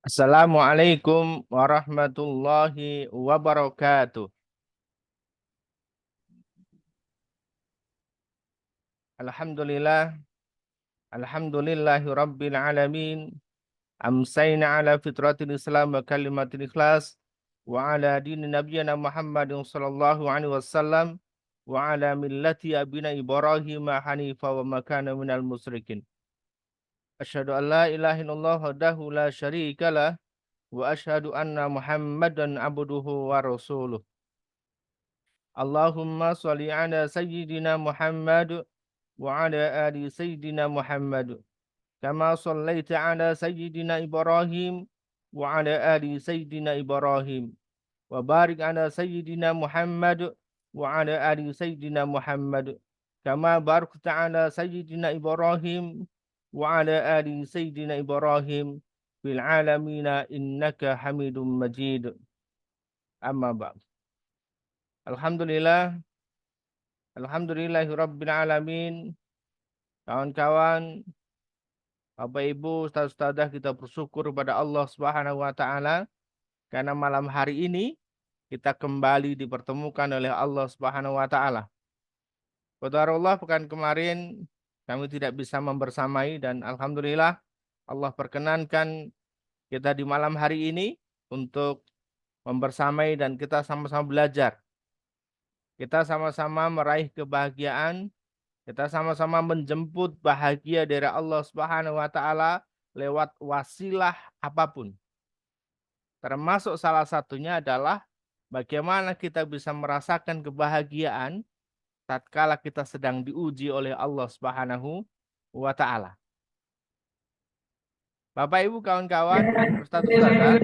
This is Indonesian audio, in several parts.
Assalamualaikum warahmatullahi wabarakatuh. Alhamdulillah, alhamdulillahi rabbil alamin. Amsayna ala fitratil Islam wa kalimatil ikhlas wa ala dini nabiyyina Muhammadin sallallahu alaihi wasallam wa ala millati abina Ibrahim hanifa wa makana minal musyrikin. Asyhadu an la ilaha illallah wahdahu la syarikalah wa asyhadu anna Muhammadan abduhu wa rasuluh. Allahumma sholli ala sayyidina Muhammad wa ala ali sayyidina Muhammad kama shallaita ala sayyidina Ibrahim wa ala ali sayyidina Ibrahim wa barik ala sayyidina Muhammad wa ala ali sayyidina Muhammad kama barakta ala sayyidina Ibrahim wa ala ali sayyidina Ibrahim fil alamina innaka Hamidum Majid. Amma ba'd. Alhamdulillah, alhamdulillahirabbil alamin. Kawan-kawan, Bapak Ibu, Ustaz-Ustazah, kita bersyukur kepada Allah Subhanahu wa taala karena malam hari ini kita kembali dipertemukan oleh Allah Subhanahu wa taala. Qadarullah, pekan kemarin kami tidak bisa membersamai dan alhamdulillah Allah perkenankan kita di malam hari ini untuk membersamai dan kita sama-sama belajar. Kita sama-sama meraih kebahagiaan. Kita sama-sama menjemput bahagia dari Allah Subhanahu wa taala lewat wasilah apapun. Termasuk salah satunya adalah bagaimana kita bisa merasakan kebahagiaan tatkala kita sedang diuji oleh Allah Subhanahu wa taala. Bapak Ibu kawan-kawan, Ustaz Ustazah,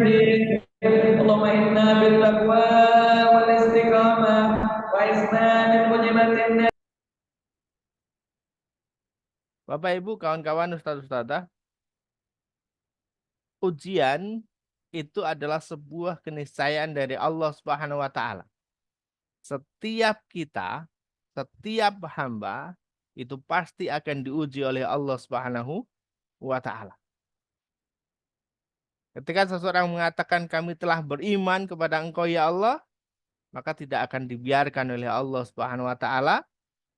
اللهم إنا بالتقوى والاستقامة وإسلام موجبات النار. Bapak Ibu kawan-kawan, Ustaz Ustazah, ujian itu adalah sebuah keniscayaan dari Allah Subhanahu wa taala. Setiap kita, setiap hamba itu pasti akan diuji oleh Allah Subhanahu wa taala. Ketika seseorang mengatakan kami telah beriman kepada Engkau ya Allah, maka tidak akan dibiarkan oleh Allah Subhanahu wa taala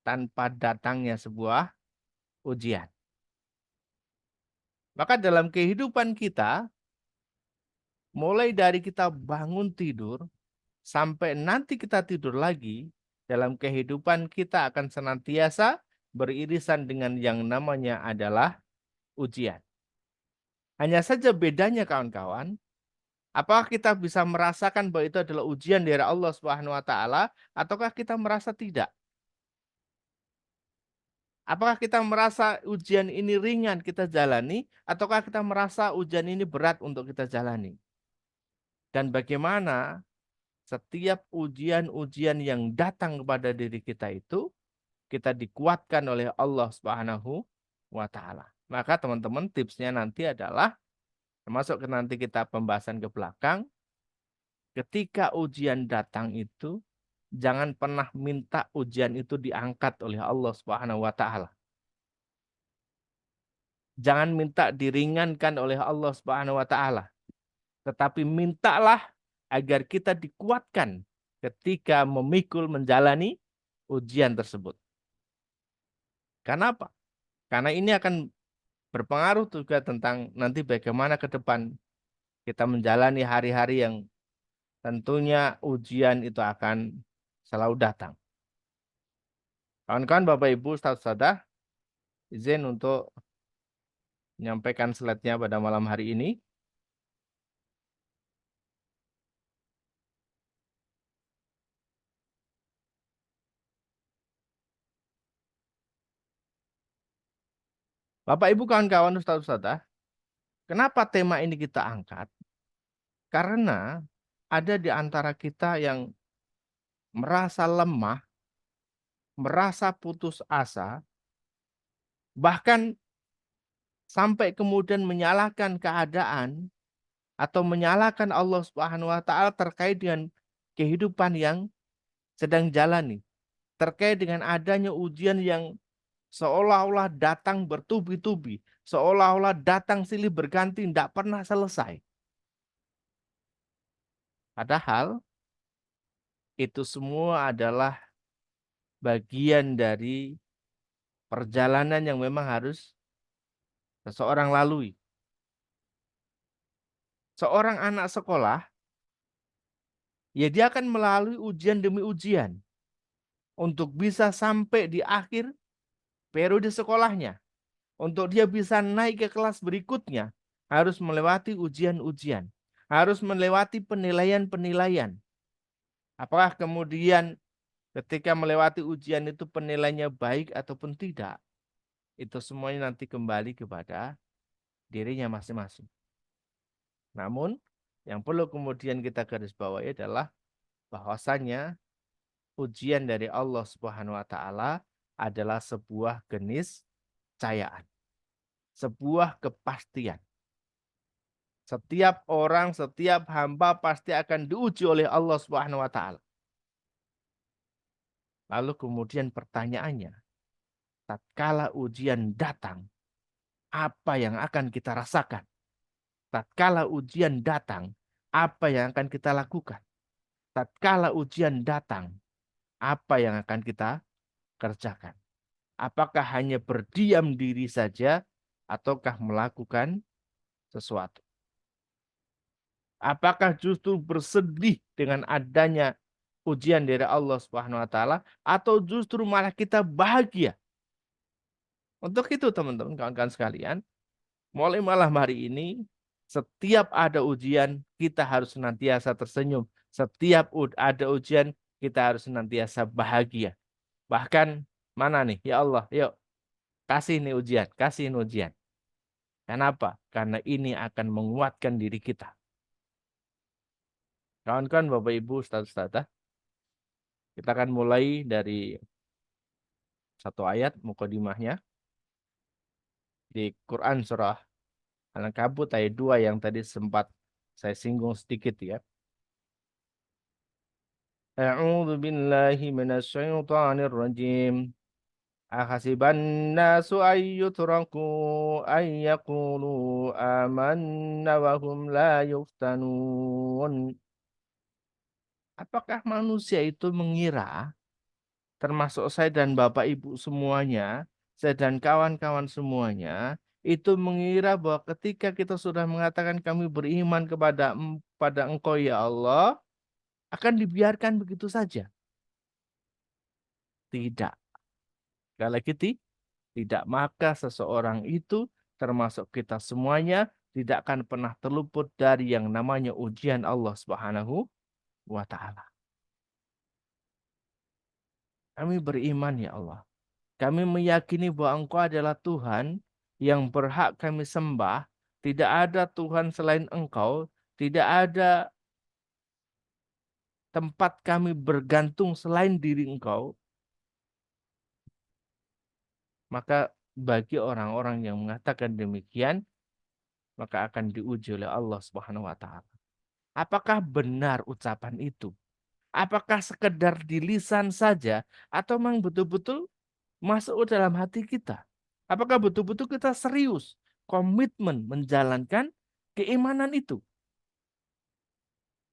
tanpa datangnya sebuah ujian. Maka dalam kehidupan kita, mulai dari kita bangun tidur sampai nanti kita tidur lagi, dalam kehidupan kita akan senantiasa beririsan dengan yang namanya adalah ujian. Hanya saja bedanya kawan-kawan, apakah kita bisa merasakan bahwa itu adalah ujian dari Allah Subhanahu wa taala ataukah kita merasa tidak? Apakah kita merasa ujian ini ringan kita jalani ataukah kita merasa ujian ini berat untuk kita jalani? Dan bagaimana setiap ujian-ujian yang datang kepada diri kita itu kita dikuatkan oleh Allah Subhanahu wa taala. Maka teman-teman tipsnya nanti adalah termasuk nanti kita pembahasan ke belakang, ketika ujian datang itu jangan pernah minta ujian itu diangkat oleh Allah Subhanahu wa taala. Jangan minta diringankan oleh Allah Subhanahu wa taala. Tetapi mintalah agar kita dikuatkan ketika memikul menjalani ujian tersebut. Karena apa? Karena ini akan berpengaruh juga tentang nanti bagaimana ke depan kita menjalani hari-hari yang tentunya ujian itu akan selalu datang. Kawan-kawan, Bapak Ibu, Ustaz-Ustazah, izin untuk menyampaikan slide-nya pada malam hari ini. Bapak Ibu kawan-kawan Ustaz-Ustazah, kenapa tema ini kita angkat? Karena ada di antara kita yang merasa lemah, merasa putus asa, bahkan sampai kemudian menyalahkan keadaan atau menyalahkan Allah Subhanahu wa taala terkait dengan kehidupan yang sedang jalani, terkait dengan adanya ujian yang seolah-olah datang bertubi-tubi, seolah-olah datang silih berganti, tidak pernah selesai. Padahal itu semua adalah bagian dari perjalanan yang memang harus seseorang lalui. Seorang anak sekolah, ya dia akan melalui ujian demi ujian untuk bisa sampai di akhir periode sekolahnya. Untuk dia bisa naik ke kelas berikutnya, harus melewati ujian-ujian, harus melewati penilaian-penilaian. Apakah kemudian ketika melewati ujian itu penilaiannya baik ataupun tidak, itu semuanya nanti kembali kepada dirinya masing-masing. Namun, yang perlu kemudian kita garis bawahi adalah bahwasannya ujian dari Allah Subhanahu wa taala adalah sebuah keniscayaan, sebuah kepastian. Setiap orang, setiap hamba pasti akan diuji oleh Allah Subhanahu wa taala. Lalu kemudian pertanyaannya, tatkala ujian datang, apa yang akan kita rasakan? Tatkala ujian datang, apa yang akan kita lakukan? Tatkala ujian datang, apa yang akan kita kerjakan? Apakah hanya berdiam diri saja ataukah melakukan sesuatu? Apakah justru bersedih dengan adanya ujian dari Allah Subhanahu wa taala atau justru malah kita bahagia? Untuk itu teman-teman kawan-kawan sekalian, mulai malam hari ini setiap ada ujian kita harus senantiasa tersenyum. Setiap ada ujian kita harus senantiasa bahagia. Bahkan mana nih? Ya Allah, yuk kasih nih ujian, kasih ini ujian. Kenapa? Karena ini akan menguatkan diri kita. Kawan-kawan, Bapak Ibu, Ustaz-Ustazah, kita akan mulai dari satu ayat mukadimahnya di Quran surah Al-Ankabut ayat 2 yang tadi sempat saya singgung sedikit ya. A'udzu billahi minasyaitonir rajim. Ahasiban nasu ayyutraku ayyaqulu amanna wa hum la yuftanun. Apakah manusia itu mengira, termasuk saya dan Bapak Ibu semuanya, saya dan kawan-kawan semuanya, itu mengira bahwa ketika kita sudah mengatakan kami beriman pada Engkau ya Allah, akan dibiarkan begitu saja? Tidak. Sekali lagi tidak. Maka seseorang itu termasuk kita semuanya tidak akan pernah terluput dari yang namanya ujian Allah Subhanahu wa taala. Kami beriman ya Allah. Kami meyakini bahwa Engkau adalah Tuhan yang berhak kami sembah. Tidak ada Tuhan selain Engkau. Tidak ada tempat kami bergantung selain diri Engkau. Maka bagi orang-orang yang mengatakan demikian, maka akan diuji oleh Allah Subhanahu wa taala. Apakah benar ucapan itu? Apakah sekedar di lisan saja atau memang betul-betul masuk dalam hati kita? Apakah betul-betul kita serius komitmen menjalankan keimanan itu?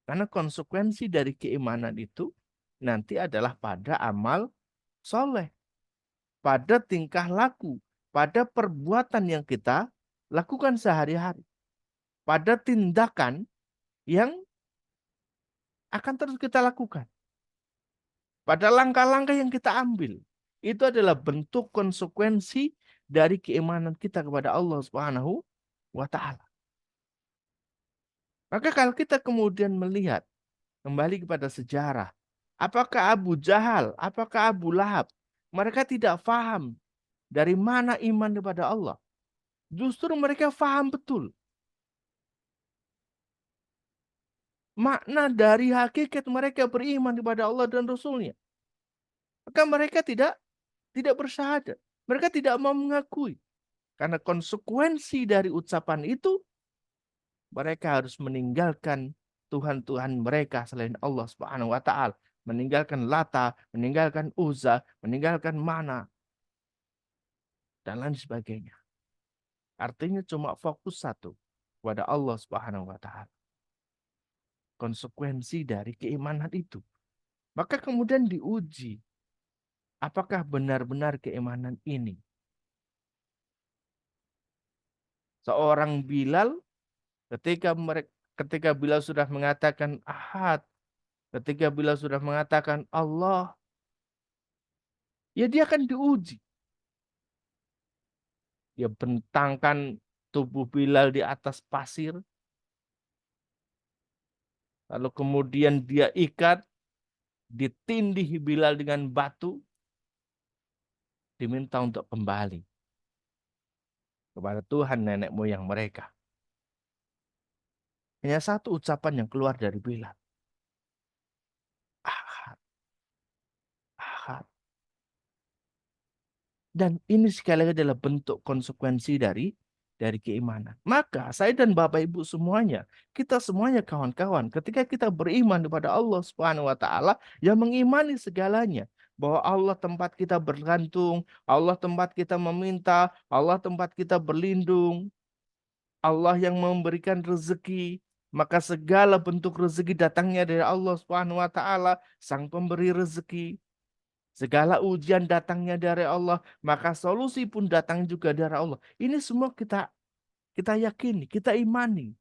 Karena konsekuensi dari keimanan itu nanti adalah pada amal soleh, pada tingkah laku, pada perbuatan yang kita lakukan sehari-hari, pada tindakan yang akan terus kita lakukan, pada langkah-langkah yang kita ambil. Itu adalah bentuk konsekuensi dari keimanan kita kepada Allah Subhanahu wa taala. Maka kalau kita kemudian melihat kembali kepada sejarah, apakah Abu Jahal, apakah Abu Lahab, mereka tidak paham dari mana iman kepada Allah. Justru mereka paham betul makna dari hakikat mereka beriman kepada Allah dan Rasul-Nya. Maka mereka tidak bersyahadat. Mereka tidak mau mengakui. Karena konsekuensi dari ucapan itu, mereka harus meninggalkan Tuhan-Tuhan mereka selain Allah Subhanahu wa taala, meninggalkan Lata, meninggalkan Uzza, meninggalkan Mana dan lain sebagainya. Artinya cuma fokus satu kepada Allah Subhanahu wa taala. konsekuensi dari keimanan itu. Maka kemudian diuji, apakah benar-benar keimanan ini. Seorang Bilal ketika Bilal sudah mengatakan Ahad, ketika Bilal sudah mengatakan Allah, ya dia akan diuji. Dia bentangkan tubuh Bilal di atas pasir, lalu kemudian dia ikat, ditindih Bilal dengan batu, diminta untuk kembali kepada Tuhan nenek moyang mereka. Hanya satu ucapan yang keluar dari Bilal. Ahad, ahad. Dan ini sekali lagi adalah bentuk konsekuensi dari keimanan. Maka saya dan Bapak Ibu semuanya, kita semuanya kawan-kawan, ketika kita beriman kepada Allah Subhanahu wa taala, yang mengimani segalanya, bahwa Allah tempat kita bergantung, Allah tempat kita meminta, Allah tempat kita berlindung, Allah yang memberikan rezeki, maka segala bentuk rezeki datangnya dari Allah Subhanahu wa taala, Sang Pemberi rezeki. Segala ujian datangnya dari Allah, maka solusi pun datang juga dari Allah. Ini semua kita yakini, kita imani.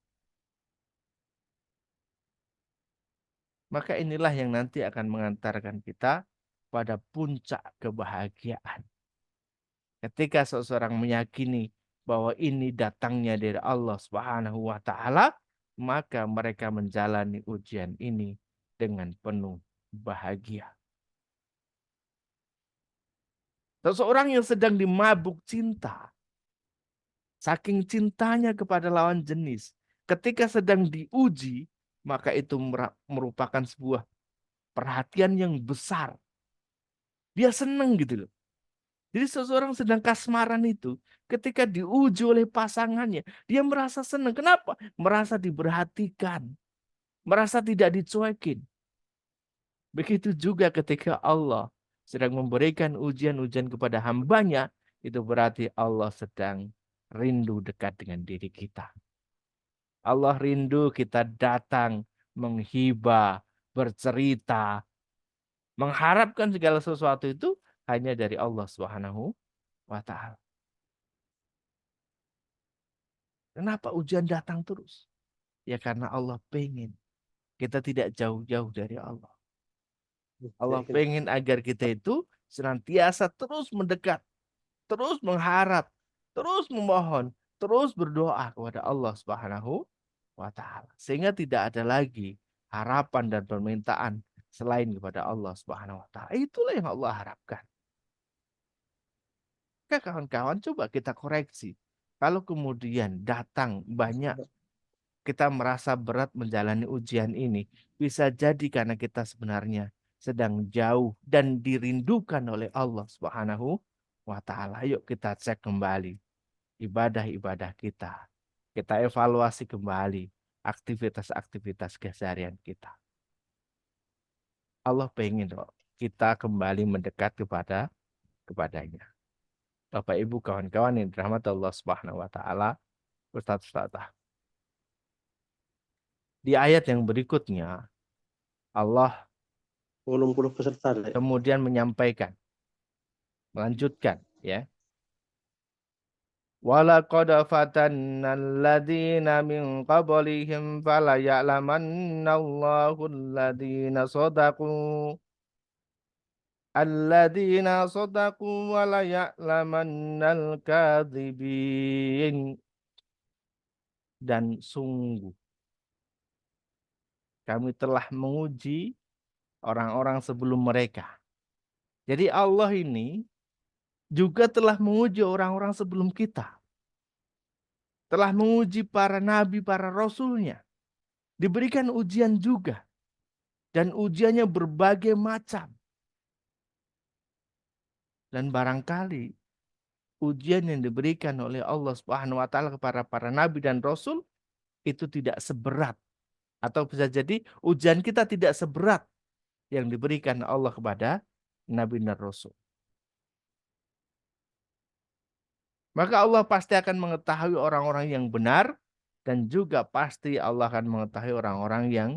Maka inilah yang nanti akan mengantarkan kita pada puncak kebahagiaan. Ketika seseorang meyakini bahwa ini datangnya dari Allah Subhanahu wa taala, maka mereka menjalani ujian ini dengan penuh bahagia. Seseorang yang sedang dimabuk cinta, saking cintanya kepada lawan jenis, ketika sedang diuji, maka itu merupakan sebuah perhatian yang besar. Dia senang gitu loh. Jadi seseorang sedang kasmaran itu, ketika diuji oleh pasangannya, dia merasa senang. Kenapa? Merasa diperhatikan, merasa tidak dicuekin. Begitu juga ketika Allah sedang memberikan ujian-ujian kepada hambanya, itu berarti Allah sedang rindu dekat dengan diri kita. Allah rindu kita datang, menghibah, bercerita, mengharapkan segala sesuatu itu hanya dari Allah Subhanahu wa taala. Kenapa ujian datang terus? Ya karena Allah pengen kita tidak jauh-jauh dari Allah. Allah pengen agar kita itu senantiasa terus mendekat, terus mengharap, terus memohon, terus berdoa kepada Allah Subhanahu wa taala. Sehingga tidak ada lagi harapan dan permintaan selain kepada Allah Subhanahu wa taala. Itulah yang Allah harapkan. Maka kawan-kawan coba kita koreksi. Kalau kemudian datang banyak kita merasa berat menjalani ujian ini, bisa jadi karena kita sebenarnya sedang jauh dan dirindukan oleh Allah Subhanahu wa taala. Yuk kita cek kembali ibadah-ibadah kita. Kita evaluasi kembali aktivitas-aktivitas keseharian kita. Allah pengen kok kita kembali mendekat kepadanya. Bapak Ibu kawan-kawan yang dirahmati Allah Subhanahu wa taala, Ustaz-ustazah. Di ayat yang berikutnya Allah 80 peserta. kemudian menyampaikan, melanjutkan ya. Walaqad fatanna alladziina min qablihim falaya'lamanna Allahu alladziina sadaqu wa laya'lamannal kadzibin. Dan sungguh kami telah menguji orang-orang sebelum mereka. Jadi Allah ini juga telah menguji orang-orang sebelum kita. Telah menguji para nabi, para rasulnya. Diberikan ujian juga. Dan ujiannya berbagai macam. Dan barangkali ujian yang diberikan oleh Allah Subhanahu wa taala kepada para nabi dan rasul itu tidak seberat. Atau bisa jadi ujian kita tidak seberat yang diberikan Allah kepada nabi dan rasul. Maka Allah pasti akan mengetahui orang-orang yang benar dan juga pasti Allah akan mengetahui orang-orang yang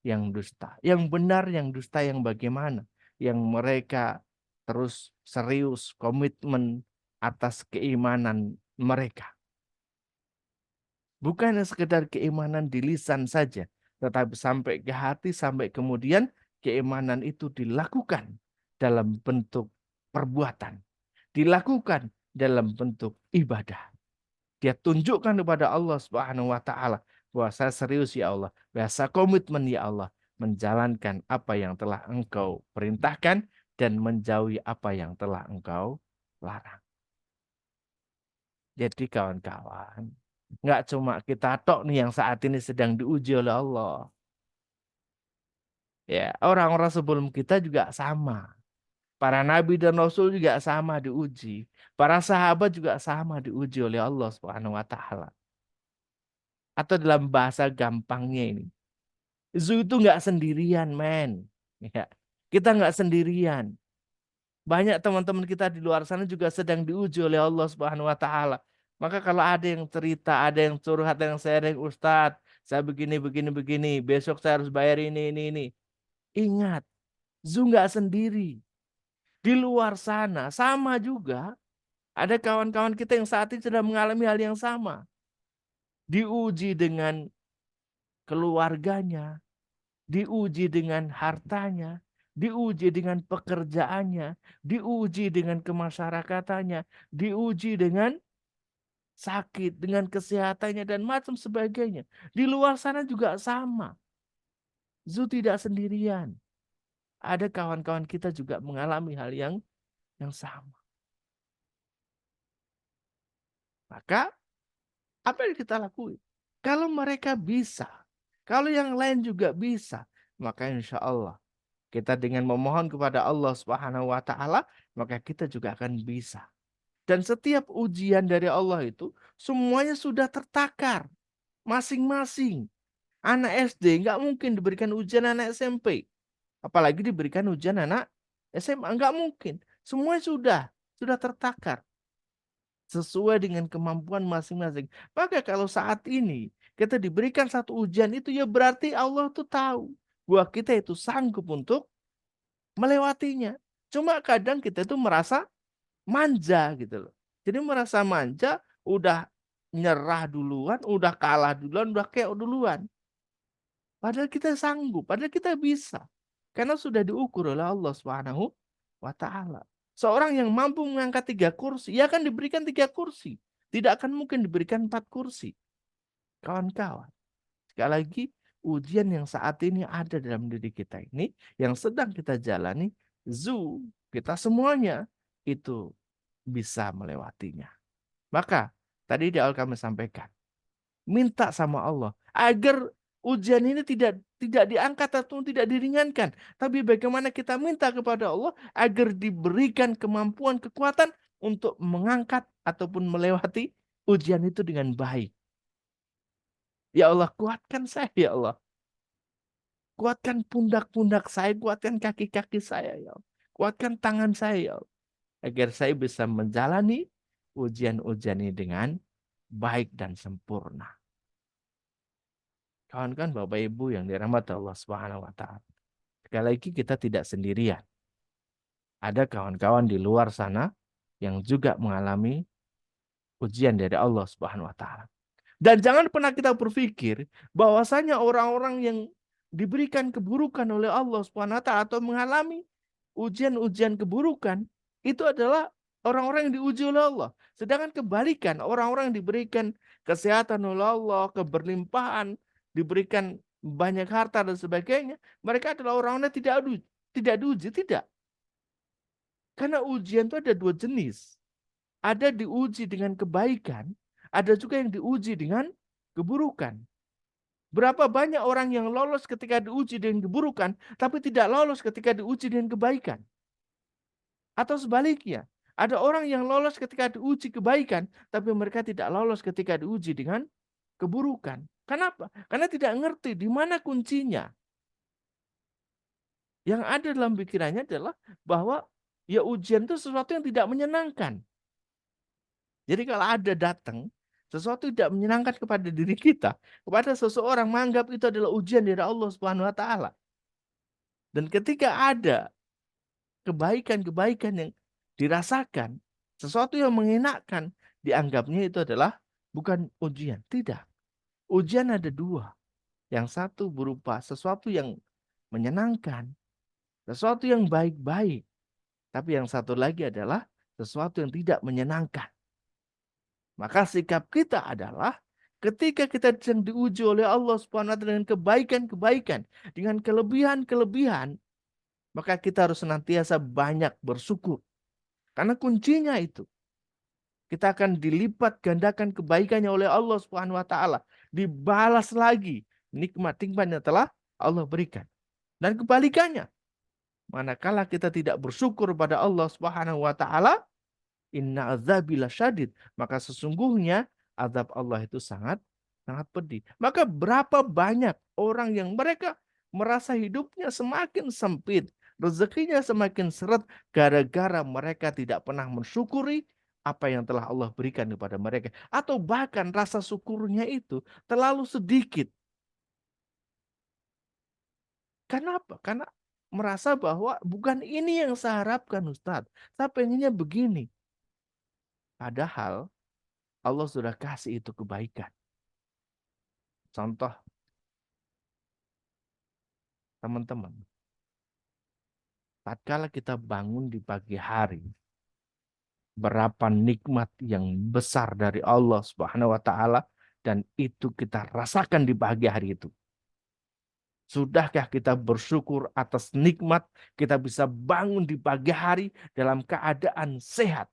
yang dusta. Yang benar yang dusta yang bagaimana? Yang mereka terus serius komitmen atas keimanan mereka. Bukan sekedar keimanan di lisan saja, tetapi sampai ke hati, sampai kemudian keimanan itu dilakukan dalam bentuk perbuatan. Dilakukan dalam bentuk ibadah. Dia tunjukkan kepada Allah Subhanahu wa taala bahwa saya serius ya Allah, saya komitmen ya Allah menjalankan apa yang telah Engkau perintahkan dan menjauhi apa yang telah Engkau larang. Jadi kawan-kawan, nggak cuma kita tok nih yang saat ini sedang diuji oleh Allah. Ya, orang-orang sebelum kita juga sama. Para nabi dan rasul juga sama diuji. Para sahabat juga sama diuji oleh Allah Subhanahu wa taala. Atau dalam bahasa gampangnya ini, Zu itu nggak sendirian, men. Ya, kita nggak sendirian. Banyak teman-teman kita di luar sana juga sedang diuji oleh Allah Subhanahu wa taala. Maka kalau ada yang cerita, ada yang curhat, ada yang sharing, Ustadz, saya begini, besok saya harus bayar ini. Ingat, Zu nggak sendiri. Di luar sana sama juga. Ada kawan-kawan kita yang saat ini sedang mengalami hal yang sama. Diuji dengan keluarganya, diuji dengan hartanya, diuji dengan pekerjaannya, diuji dengan kemasyarakatannya, diuji dengan sakit, dengan kesehatannya, dan macam sebagainya. Di luar sana juga sama. Zu tidak sendirian. Ada kawan-kawan kita juga mengalami hal yang sama. Maka, apa yang kita lakukan? Kalau mereka bisa, kalau yang lain juga bisa, maka insya Allah kita dengan memohon kepada Allah Subhanahu wa taala, maka kita juga akan bisa. Dan setiap ujian dari Allah itu semuanya sudah tertakar masing-masing. Anak SD nggak mungkin diberikan ujian anak SMP, apalagi diberikan ujian anak SMA, nggak mungkin. Semuanya sudah tertakar sesuai dengan kemampuan masing-masing. Maka kalau saat ini kita diberikan satu ujian itu, ya berarti Allah tuh tahu bahwa kita itu sanggup untuk melewatinya. Cuma kadang kita itu merasa manja gitu loh. Jadi merasa manja, udah nyerah duluan, udah kalah duluan, udah keok duluan. Padahal kita sanggup, padahal kita bisa. Karena sudah diukur oleh Allah Subhanahu wa taala. Seorang yang mampu mengangkat 3 kursi, ia akan diberikan 3 kursi. Tidak akan mungkin diberikan 4 kursi. Kawan-kawan, sekali lagi, ujian yang saat ini ada dalam diri kita ini, yang sedang kita jalani, kita semuanya itu bisa melewatinya. Maka, tadi di awal kami sampaikan, minta sama Allah agar ujian ini tidak diangkat atau tidak diringankan. Tapi bagaimana kita minta kepada Allah agar diberikan kemampuan, kekuatan untuk mengangkat ataupun melewati ujian itu dengan baik. Ya Allah, kuatkan saya ya Allah. Kuatkan pundak-pundak saya, kuatkan kaki-kaki saya ya Allah. Kuatkan tangan saya ya Allah. Agar saya bisa menjalani ujian-ujian ini dengan baik dan sempurna. Kawan-kawan Bapak Ibu yang dirahmati Allah Subhanahu wa taala. Sekali lagi kita tidak sendirian. Ada kawan-kawan di luar sana yang juga mengalami ujian dari Allah Subhanahu wa taala. Dan jangan pernah kita berpikir bahwasanya orang-orang yang diberikan keburukan oleh Allah Subhanahu wa taala atau mengalami ujian-ujian keburukan itu adalah orang-orang yang diuji oleh Allah. Sedangkan kebalikan, orang-orang yang diberikan kesehatan oleh Allah, keberlimpahan, diberikan banyak harta dan sebagainya, mereka adalah orang-orang yang tidak diuji, tidak. Karena ujian itu ada 2 jenis. Ada diuji dengan kebaikan, ada juga yang diuji dengan keburukan. Berapa banyak orang yang lolos ketika diuji dengan keburukan, tapi tidak lolos ketika diuji dengan kebaikan. Atau sebaliknya, ada orang yang lolos ketika diuji kebaikan, tapi mereka tidak lolos ketika diuji dengan keburukan. Kenapa? Karena tidak ngerti di mana kuncinya. Yang ada dalam pikirannya adalah bahwa ya ujian itu sesuatu yang tidak menyenangkan. Jadi kalau ada datang sesuatu tidak menyenangkan kepada diri kita, kepada seseorang, menganggap itu adalah ujian dari Allah Subhanahu wa taala. Dan ketika ada kebaikan-kebaikan yang dirasakan, sesuatu yang mengenakan, dianggapnya itu adalah bukan ujian. Tidak. Ujian ada dua. Yang satu berupa sesuatu yang menyenangkan, sesuatu yang baik-baik. Tapi yang satu lagi adalah sesuatu yang tidak menyenangkan. Maka sikap kita adalah ketika kita sedang diuji oleh Allah Subhanahu wa taala dengan kebaikan-kebaikan, dengan kelebihan-kelebihan, maka kita harus senantiasa banyak bersyukur. Karena kuncinya itu, kita akan dilipat gandakan kebaikannya oleh Allah Subhanahu wa taala, dibalas lagi nikmat-nikmat yang telah Allah berikan. Dan kebalikannya, manakala kita tidak bersyukur pada Allah Subhanahu wa taala, inna azabila syadid, maka sesungguhnya azab Allah itu sangat sangat pedih. Maka berapa banyak orang yang mereka merasa hidupnya semakin sempit, rezekinya semakin seret gara-gara mereka tidak pernah mensyukuri apa yang telah Allah berikan kepada mereka, atau bahkan rasa syukurnya itu terlalu sedikit. Kenapa? Karena merasa bahwa bukan ini yang saya harapkan, Ustadz. Saya pengennya begini. Padahal Allah sudah kasih itu kebaikan. Contoh, teman-teman, tatkala kita bangun di pagi hari, berapa nikmat yang besar dari Allah Subhanahu wa taala, dan itu kita rasakan di pagi hari itu. Sudahkah kita bersyukur atas nikmat kita bisa bangun di pagi hari dalam keadaan sehat?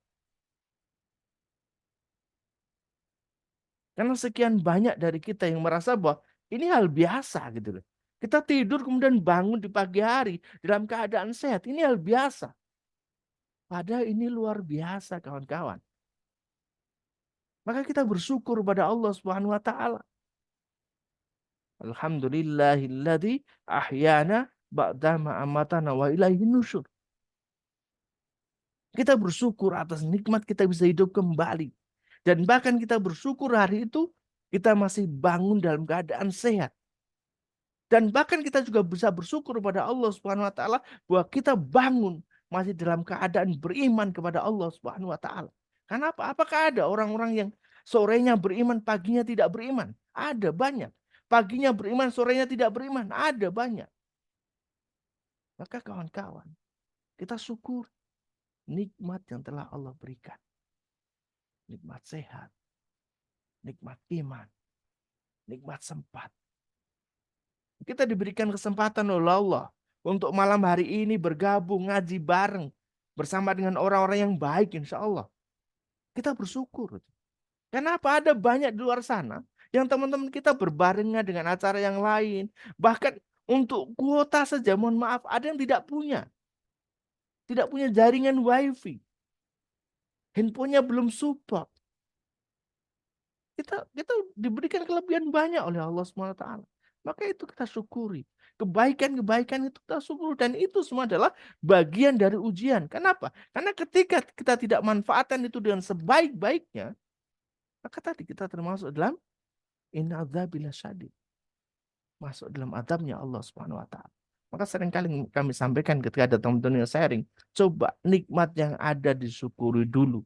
Karena sekian banyak dari kita yang merasa bahwa ini hal biasa gitu loh. Kita tidur kemudian bangun di pagi hari dalam keadaan sehat. Ini hal biasa. Padahal ini luar biasa, kawan-kawan. Maka kita bersyukur pada Allah Subhanahu wa taala. Alhamdulillahilladzi ahyana ba'dama amatana wa ilaihin nusyur. Kita bersyukur atas nikmat kita bisa hidup kembali. Dan bahkan kita bersyukur hari itu kita masih bangun dalam keadaan sehat. Dan bahkan kita juga bisa bersyukur kepada Allah Subhanahu wa taala bahwa kita bangun masih dalam keadaan beriman kepada Allah Subhanahu wa taala. Kenapa? Apakah ada orang-orang yang sorenya beriman, paginya tidak beriman? Ada banyak. Paginya beriman, sorenya tidak beriman. Ada banyak. Maka kawan-kawan, kita syukur nikmat yang telah Allah berikan. Nikmat sehat, nikmat iman, nikmat sempat. Kita diberikan kesempatan oleh Allah untuk malam hari ini bergabung ngaji bareng bersama dengan orang-orang yang baik, insya Allah. Kita bersyukur. Kenapa? Ada banyak di luar sana yang teman-teman kita berbarengan dengan acara yang lain. Bahkan untuk kuota saja, mohon maaf, ada yang tidak punya. Tidak punya jaringan wifi. Handphonenya belum support. Kita diberikan kelebihan banyak oleh Allah SWT. Maka itu kita syukuri. Kebaikan-kebaikan itu kita syukuri. Dan itu semua adalah bagian dari ujian. Kenapa? Karena ketika kita tidak manfaatkan itu dengan sebaik-baiknya, maka tadi kita termasuk dalam inna adzabila syadid. Masuk dalam adabnya Allah SWT. Maka seringkali kami sampaikan ketika ada teman-teman yang sharing, coba nikmat yang ada disyukuri dulu.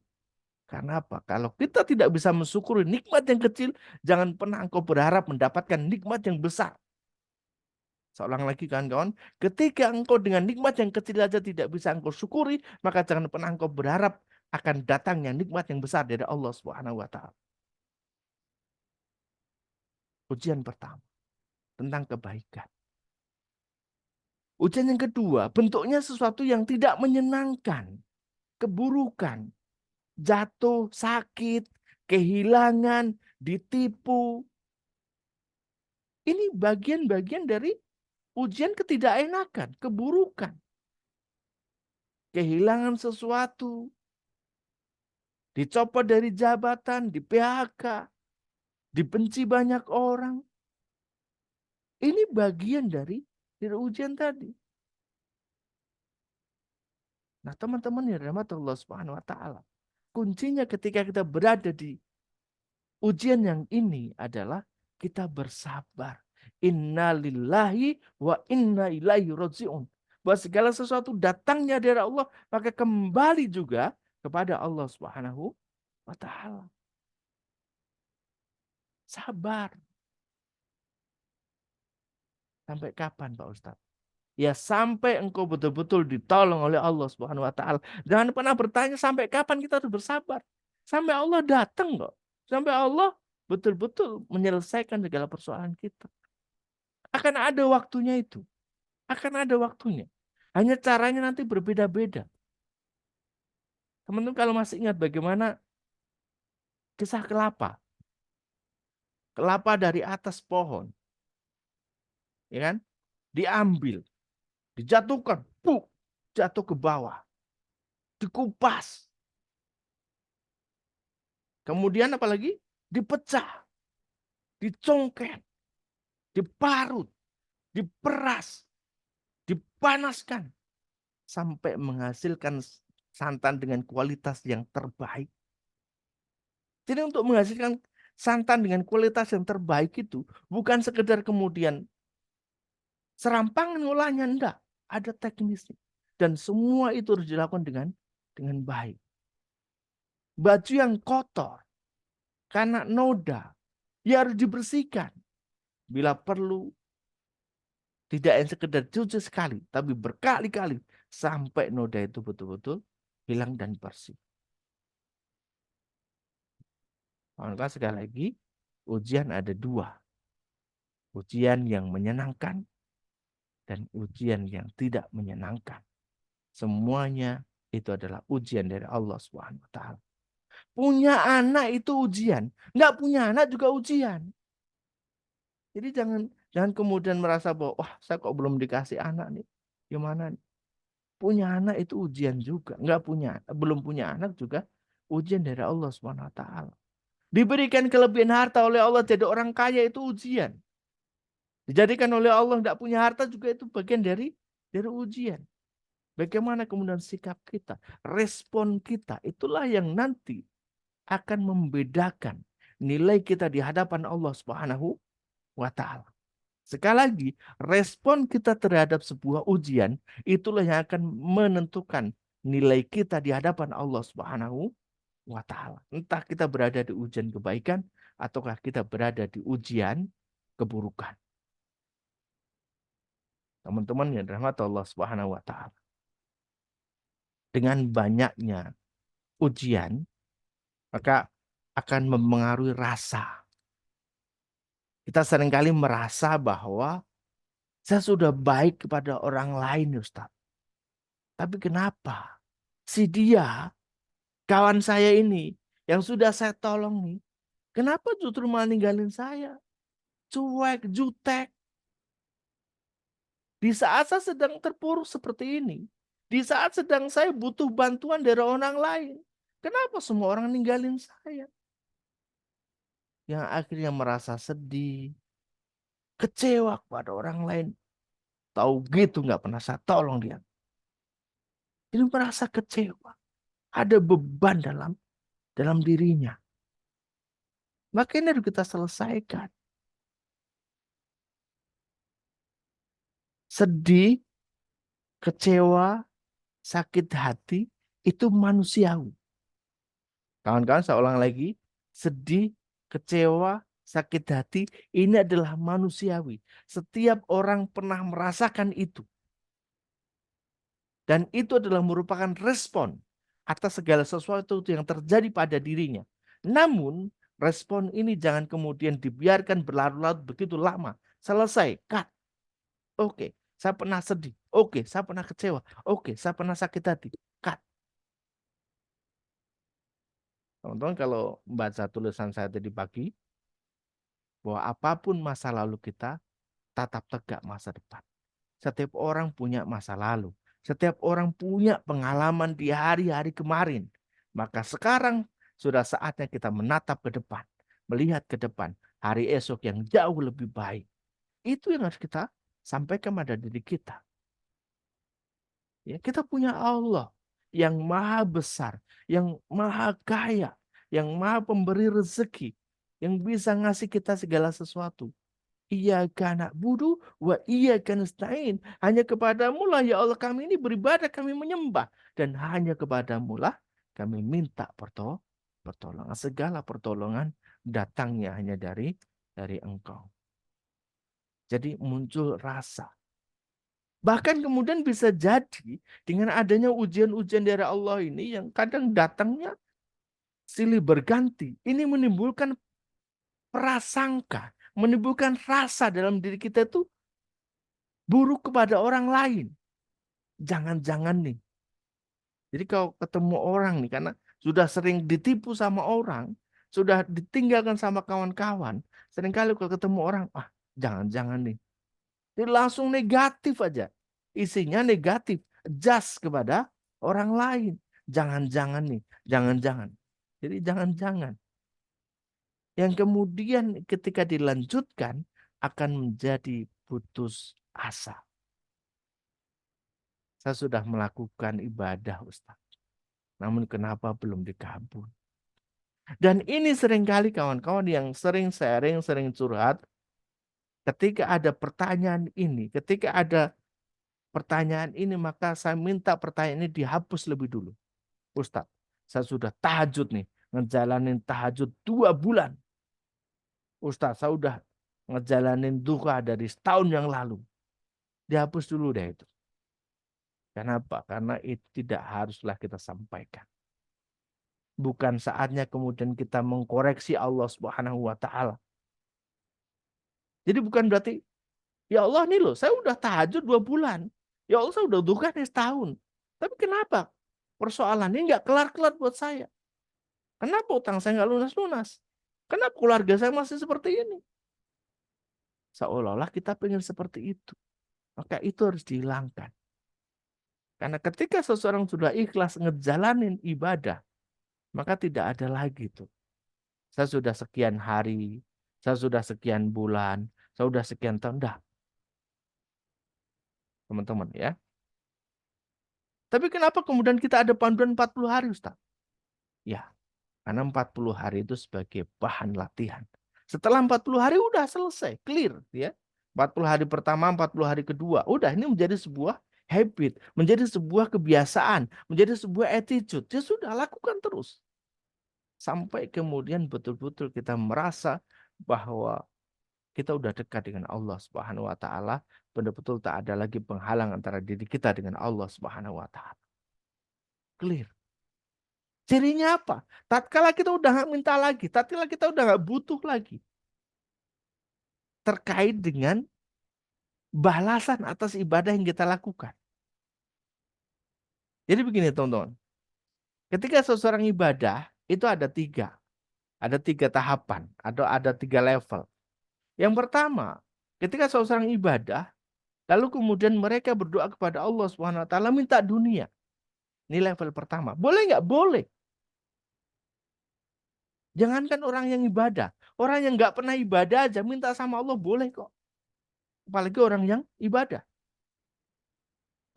Karena apa? Kalau kita tidak bisa mensyukuri nikmat yang kecil, jangan pernah engkau berharap mendapatkan nikmat yang besar. Seorang lagi kawan-kawan, ketika engkau dengan nikmat yang kecil saja tidak bisa engkau syukuri, maka jangan pernah engkau berharap akan datangnya nikmat yang besar dari Allah Subhanahu wa taala. Ujian pertama tentang kebaikan. Ujian yang kedua, bentuknya sesuatu yang tidak menyenangkan, keburukan, jatuh, sakit, kehilangan, ditipu. Ini bagian-bagian dari ujian ketidakenakan, keburukan. Kehilangan sesuatu, dicopot dari jabatan, di PHK, dibenci banyak orang. Ini bagian dari ujian tadi. Nah, teman-teman yang dirahmati Allah Subhanahu wa taala, kuncinya ketika kita berada di Ujian yang ini adalah kita bersabar. Inna lillahi wa inna ilaihi raji'un. Bahwa segala sesuatu datangnya dari Allah, maka kembali juga kepada Allah Subhanahu wa ta'ala. Sabar. Sampai kapan Pak Ustadz? Ya sampai engkau betul-betul ditolong oleh Allah Subhanahu wa ta'ala. Jangan pernah bertanya sampai kapan kita harus bersabar. Sampai Allah datang kok. Sampai Allah betul-betul menyelesaikan segala persoalan kita. Akan ada waktunya itu. Akan ada waktunya. Hanya caranya nanti berbeda-beda. Teman-teman kalau masih ingat bagaimana kisah kelapa. Kelapa dari atas pohon. Ya kan? Diambil. Dijatuhkan. Jatuh ke bawah. Dikupas. Kemudian apalagi? Dipecah. Dicongkel. Diparut. Diperas. Dipanaskan. Sampai menghasilkan santan dengan kualitas yang terbaik. Jadi untuk menghasilkan santan dengan kualitas yang terbaik itu bukan sekedar kemudian serampangan ngolahnya, enggak. Ada teknisnya. Dan semua itu harus dilakukan dengan baik. Baju yang kotor karena noda ya harus dibersihkan. Bila perlu tidak yang sekedar cuci sekali, tapi berkali-kali sampai noda itu betul-betul hilang dan bersih. Maka sekali lagi, ujian ada dua. Ujian yang menyenangkan dan ujian yang tidak menyenangkan. Semuanya itu adalah ujian dari Allah SWT. Punya anak itu ujian. Nggak punya anak juga ujian. Jadi jangan kemudian merasa bahwa, wah saya kok belum dikasih anak nih. Gimana nih? Punya anak itu ujian juga. Belum punya anak juga ujian dari Allah SWT. Diberikan kelebihan harta oleh Allah jadi orang kaya itu ujian. Dijadikan oleh Allah tidak punya harta juga itu bagian dari ujian. Bagaimana kemudian sikap kita, respon kita, itulah yang nanti akan membedakan nilai kita di hadapan Allah Subhanahu wa ta'ala. Sekali lagi, respon kita terhadap sebuah ujian, itulah yang akan menentukan nilai kita di hadapan Allah Subhanahu wa ta'ala. Entah kita berada di ujian kebaikan, ataukah kita berada di ujian keburukan. Teman-teman yang dirahmati Allah Subhanahu wa ta'ala. Dengan banyaknya ujian, maka akan mempengaruhi rasa. Kita seringkali merasa bahwa saya sudah baik kepada orang lain, Ustaz. Tapi kenapa? Si dia, kawan saya ini, yang sudah saya tolong nih, kenapa justru malah ninggalin saya? Cuek, jutek. Di saat saya sedang terpuruk seperti ini, di saat sedang saya butuh bantuan dari orang lain, kenapa semua orang ninggalin saya? Yang akhirnya merasa sedih, kecewa kepada orang lain. Tahu gitu nggak pernah saya tolong dia. Ini merasa kecewa. Ada beban dalam dirinya. Maka ini harus kita selesaikan. Sedih, kecewa, sakit hati, itu manusiawi. Kawan-kawan saya ulang lagi. Sedih, kecewa, sakit hati, ini adalah manusiawi. Setiap orang pernah merasakan itu. Dan itu adalah merupakan respon atas segala sesuatu yang terjadi pada dirinya. Namun, respon ini jangan kemudian dibiarkan berlarut-larut begitu lama. Selesai, cut. Oke, saya pernah sedih. Oke, saya pernah kecewa. Oke, saya pernah sakit hati. Cut. Teman-teman kalau membaca tulisan saya tadi pagi, bahwa apapun masa lalu kita, tatap tegak masa depan. Setiap orang punya masa lalu. Setiap orang punya pengalaman di hari-hari kemarin. Maka sekarang sudah saatnya kita menatap ke depan. Melihat ke depan. Hari esok yang jauh lebih baik. Itu yang harus kita sampaikan pada diri kita. Ya, kita punya Allah yang maha besar. Yang maha kaya. Yang maha pemberi rezeki. yang bisa ngasih kita segala sesuatu. Iyyaka na'budu wa iyyaka nasta'in. Hanya kepadamu lah ya Allah kami ini beribadah, kami menyembah. Dan hanya kepadamu lah kami minta pertolongan. Segala pertolongan datangnya hanya dari Engkau. Jadi muncul rasa. Bahkan kemudian bisa jadi dengan adanya ujian-ujian dari Allah ini yang kadang datangnya silih berganti. Ini menimbulkan prasangka, menimbulkan rasa dalam diri kita itu buruk kepada orang lain. Jangan-jangan nih. Jadi kalau ketemu orang nih, karena sudah sering ditipu sama orang, sudah ditinggalkan sama kawan-kawan, seringkali kalau ketemu orang, jangan-jangan nih. Jadi langsung negatif aja. Isinya negatif. Just kepada orang lain. Jangan-jangan nih. Jangan-jangan. Jadi jangan-jangan. Yang kemudian ketika dilanjutkan akan menjadi putus asa. Saya sudah melakukan ibadah, Ustaz. Namun kenapa belum dikabul? Dan ini seringkali kawan-kawan yang sering sharing, sering curhat. Ketika ada pertanyaan ini, maka saya minta pertanyaan ini dihapus lebih dulu. Ustaz, saya sudah tahajud nih. Ngejalanin tahajud 2 bulan. Ustaz, saya udah ngejalanin duha dari setahun yang lalu. Dihapus dulu deh itu. Kenapa? Karena itu tidak haruslah kita sampaikan. Bukan saatnya kemudian kita mengkoreksi Allah Subhanahu wa taala. Jadi bukan berarti, ya Allah nih loh, saya udah tahajud 2 bulan. Ya Allah, saya udah duha nih setahun. Tapi kenapa persoalannya nggak kelar-kelar buat saya? Kenapa utang saya nggak lunas-lunas? Kenapa keluarga saya masih seperti ini? Seolah-olah kita pengen seperti itu. Maka itu harus dihilangkan. Karena ketika seseorang sudah ikhlas ngejalanin ibadah, maka tidak ada lagi tuh. Saya sudah sekian hari, saya sudah sekian bulan, saya sudah sekian tahun. Dah. Teman-teman ya. Tapi kenapa kemudian kita ada panduan 40 hari, Ustaz? Ya, karena 40 hari itu sebagai bahan latihan. Setelah 40 hari udah selesai, clear ya. 40 hari pertama, 40 hari kedua. Udah, ini menjadi sebuah habit, menjadi sebuah kebiasaan, menjadi sebuah attitude. Ya sudah, lakukan terus. Sampai kemudian betul-betul kita merasa bahwa kita udah dekat dengan Allah Subhanahu wa taala, betul-betul tak ada lagi penghalang antara diri kita dengan Allah Subhanahu wa taala. Clear. Cirinya apa? Tatkala kita udah nggak minta lagi, tatkala kita udah nggak butuh lagi. Terkait dengan balasan atas ibadah yang kita lakukan. Jadi begini teman-teman. Ketika seseorang ibadah, itu ada 3. Ada 3 tahapan, atau ada 3 level. Yang pertama, ketika seseorang ibadah, lalu kemudian mereka berdoa kepada Allah Subhanahu wa taala minta dunia. Ini level pertama. Boleh nggak? Boleh. Jangankan orang yang ibadah. Orang yang nggak pernah ibadah aja minta sama Allah boleh kok. Apalagi orang yang ibadah.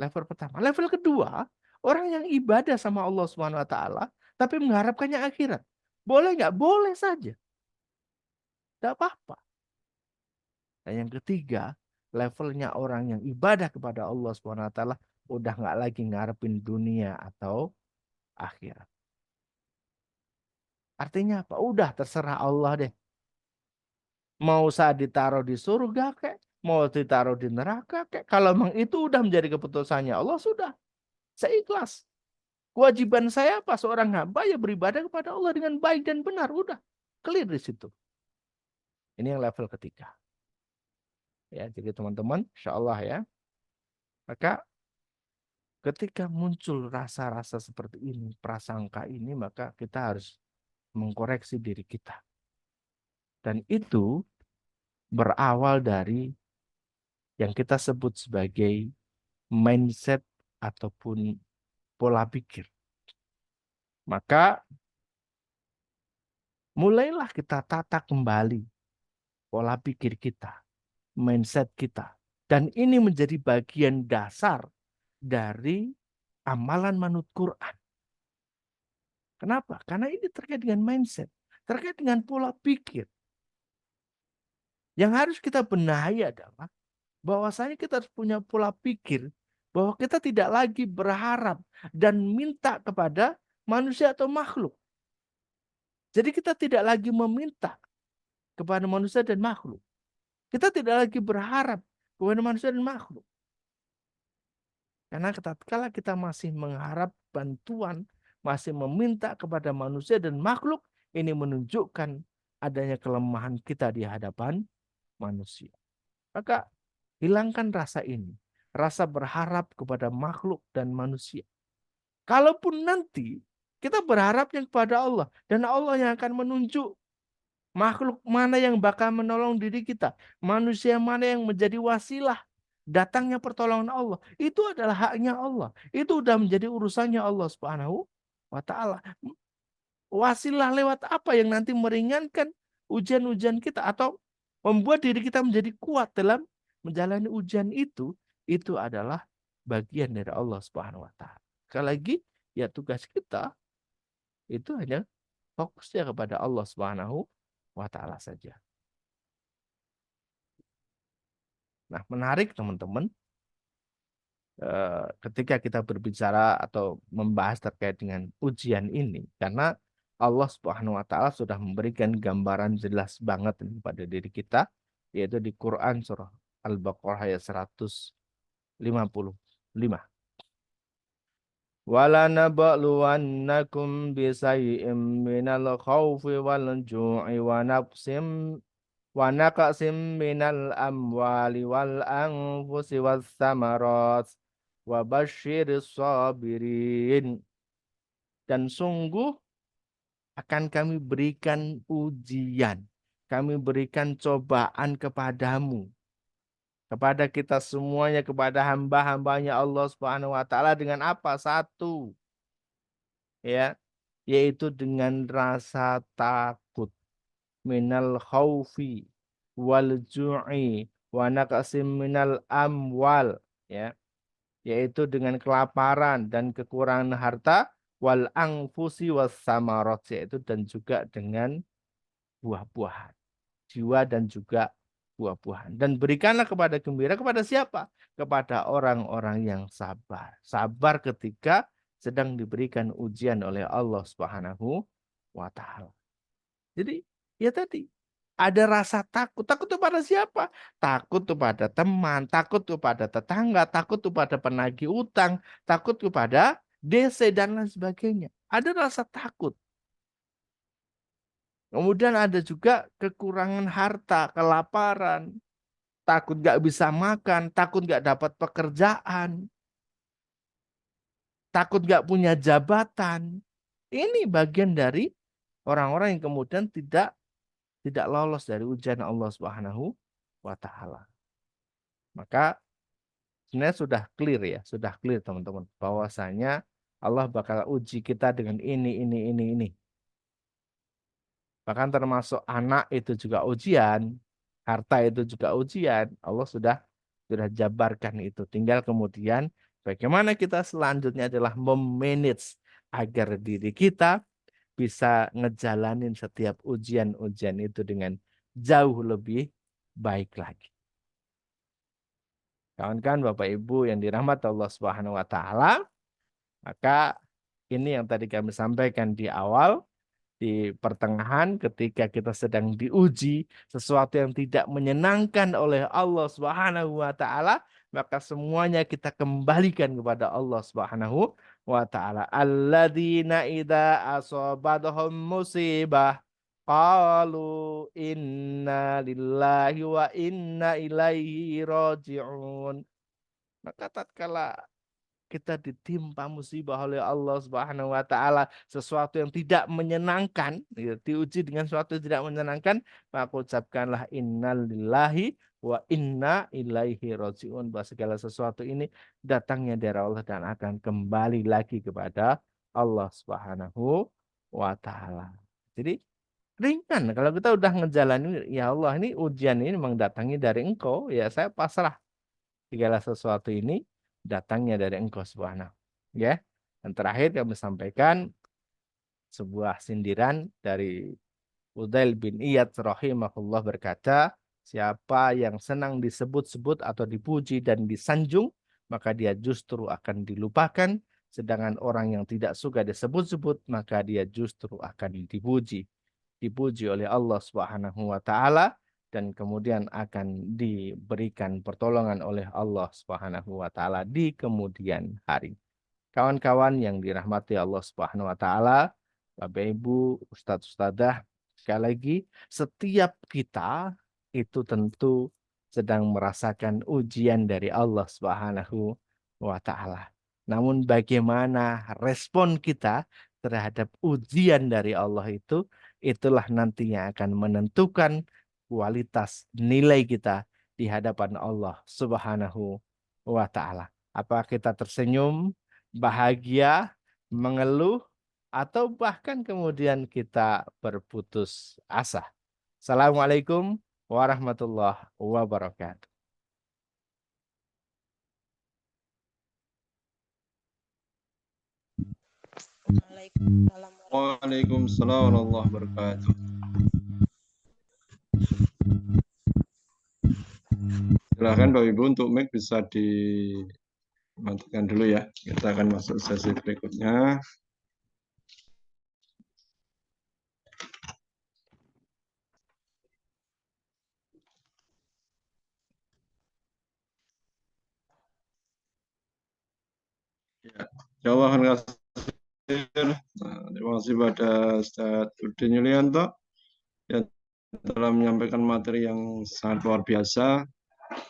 Level pertama. Level kedua, orang yang ibadah sama Allah Subhanahu wa taala tapi mengharapkannya akhirat. Boleh nggak? Boleh saja. Tidak apa-apa. Dan yang ketiga, levelnya orang yang ibadah kepada Allah Subhanahu wa taala udah nggak lagi ngarepin dunia atau akhirat. Artinya apa? Udah terserah Allah deh. Mau saya ditaruh di surga kek, mau ditaruh di neraka kek. Kalau memang itu udah menjadi keputusannya Allah, sudah. Saya ikhlas. Kewajiban saya apa? Seorang hamba ya beribadah kepada Allah dengan baik dan benar. Udah. Clear di situ. Ini yang level ketiga. Ya, jadi teman-teman, insya Allah ya. Maka ketika muncul rasa-rasa seperti ini, prasangka ini, maka kita harus mengkoreksi diri kita. Dan itu berawal dari yang kita sebut sebagai mindset ataupun pola pikir. Maka mulailah kita tata kembali pola pikir kita, mindset kita. Dan ini menjadi bagian dasar dari amalan manut Quran. Kenapa? Karena ini terkait dengan mindset. terkait dengan pola pikir. Yang harus kita benahi adalah bahwasanya kita harus punya pola pikir bahwa kita tidak lagi berharap dan minta kepada manusia atau makhluk. Jadi kita tidak lagi meminta kepada manusia dan makhluk. Kita tidak lagi berharap kepada manusia dan makhluk. Karena tatkala kita masih mengharap bantuan, masih meminta kepada manusia dan makhluk, ini menunjukkan adanya kelemahan kita di hadapan manusia. Maka hilangkan rasa ini, rasa berharap kepada makhluk dan manusia. Kalaupun nanti kita berharapnya kepada Allah dan Allah yang akan menunjuk makhluk mana yang bakal menolong diri kita, manusia mana yang menjadi wasilah datangnya pertolongan Allah, itu adalah haknya Allah. Itu sudah menjadi urusannya Allah Subhanahu wa taala. Wasilah lewat apa yang nanti meringankan ujian-ujian kita atau membuat diri kita menjadi kuat dalam menjalani ujian itu adalah bagian dari Allah Subhanahu wa taala. Sekali lagi, ya tugas kita itu hanya fokusnya kepada Allah Subhanahu wa taala saja. Nah, menarik teman-teman, ketika kita berbicara atau membahas terkait dengan ujian ini, karena Allah Subhanahu wa taala sudah memberikan gambaran jelas banget pada diri kita, yaitu di Quran surah Al-Baqarah ayat 155. وَلَنَبْلُوَنَّكُمْ بِشَيْءٍ مِّنَ الْخَوْفِ وَالْجُوعِ وَنَقْصٍ مِّنَ الْأَمْوَالِ وَالْأَنفُسِ وَالثَّمَرَاتِ وَبَشِّرِ الصَّابِرِينَ. Dan sungguh akan kami berikan ujian, kami berikan cobaan kepadamu, kepada kita semuanya, kepada hamba-hambanya Allah Subhanahu wa taala dengan apa? Satu, ya, yaitu dengan rasa takut, minal khaufi wal ju'i wa naqsim minal amwal, ya, yaitu dengan kelaparan dan kekurangan harta, wal anfusi was samarat, yaitu dan juga dengan buah-buahan, jiwa dan juga buah-buahan. Dan berikanlah kepada gembira kepada siapa? Kepada orang-orang yang sabar. Sabar ketika sedang diberikan ujian oleh Allah Subhanahu wa taala. Jadi, ya tadi ada rasa takut. Takut kepada siapa? Takut kepada teman, takut kepada tetangga, takut kepada penagih utang, takut kepada DC dan lain sebagainya. Ada rasa takut. Kemudian ada juga kekurangan harta, kelaparan, takut gak bisa makan, takut gak dapat pekerjaan, takut gak punya jabatan. Ini bagian dari orang-orang yang kemudian tidak lolos dari ujian Allah Subhanahu wa taala. Maka sebenarnya sudah clear teman-teman, bahwasanya Allah bakal uji kita dengan ini. Bahkan termasuk anak itu juga ujian, harta itu juga ujian. Allah sudah jabarkan itu. Tinggal kemudian bagaimana kita selanjutnya adalah memanage agar diri kita bisa ngejalanin setiap ujian-ujian itu dengan jauh lebih baik lagi. Kawan-kawan, Bapak Ibu yang dirahmati Allah Subhanahu wa taala, maka ini yang tadi kami sampaikan di awal, di pertengahan ketika kita sedang diuji sesuatu yang tidak menyenangkan oleh Allah Subhanahu wa taala, maka semuanya kita kembalikan kepada Allah Subhanahu wa taala. Alladzina idza asabathum musibah qalu inna lillahi wa inna ilaihi raji'un. Maka tatkala kita ditimpa musibah oleh Allah Subhanahu wa taala, sesuatu yang tidak menyenangkan, ya, diuji dengan sesuatu yang tidak menyenangkan, maka ucapkanlah innalillahi wa inna ilaihi rajiun, bahwa segala sesuatu ini datangnya dari Allah dan akan kembali lagi kepada Allah Subhanahu wa taala. Jadi ringan kalau kita udah ngejalanin, ya Allah ini ujian ini memang datangnya dari Engkau, ya saya pasrah segala sesuatu ini datangnya dari Engkau Subhanahu. Ya. Dan terakhir kami sampaikan sebuah sindiran dari Fudail bin Iyad rahimahullah berkata, siapa yang senang disebut-sebut atau dipuji dan disanjung, maka dia justru akan dilupakan. Sedangkan orang yang tidak suka disebut-sebut, maka dia justru akan dipuji. Dipuji oleh Allah Subhanahu wa taala dan kemudian akan diberikan pertolongan oleh Allah Subhanahu wa taala di kemudian hari. Kawan-kawan yang dirahmati Allah Subhanahu wa taala, Bapak Ibu, Ustadz Ustadzah, sekali lagi setiap kita itu tentu sedang merasakan ujian dari Allah Subhanahu wa taala. Namun bagaimana respon kita terhadap ujian dari Allah itu, itulah nantinya akan menentukan kualitas nilai kita di hadapan Allah Subhanahu wa taala. Apakah kita tersenyum, bahagia, mengeluh, atau bahkan kemudian kita berputus asa. Assalamualaikum warahmatullahi wabarakatuh. Waalaikumsalam warahmatullahi wabarakatuh. Silakan Bapak Ibu untuk mic bisa dimatikan dulu ya. Kita akan masuk sesi berikutnya. Ya, insyaallah akan kasih. Terima kasih pada Ustaz Udin Yulianto yang telah menyampaikan materi yang sangat luar biasa,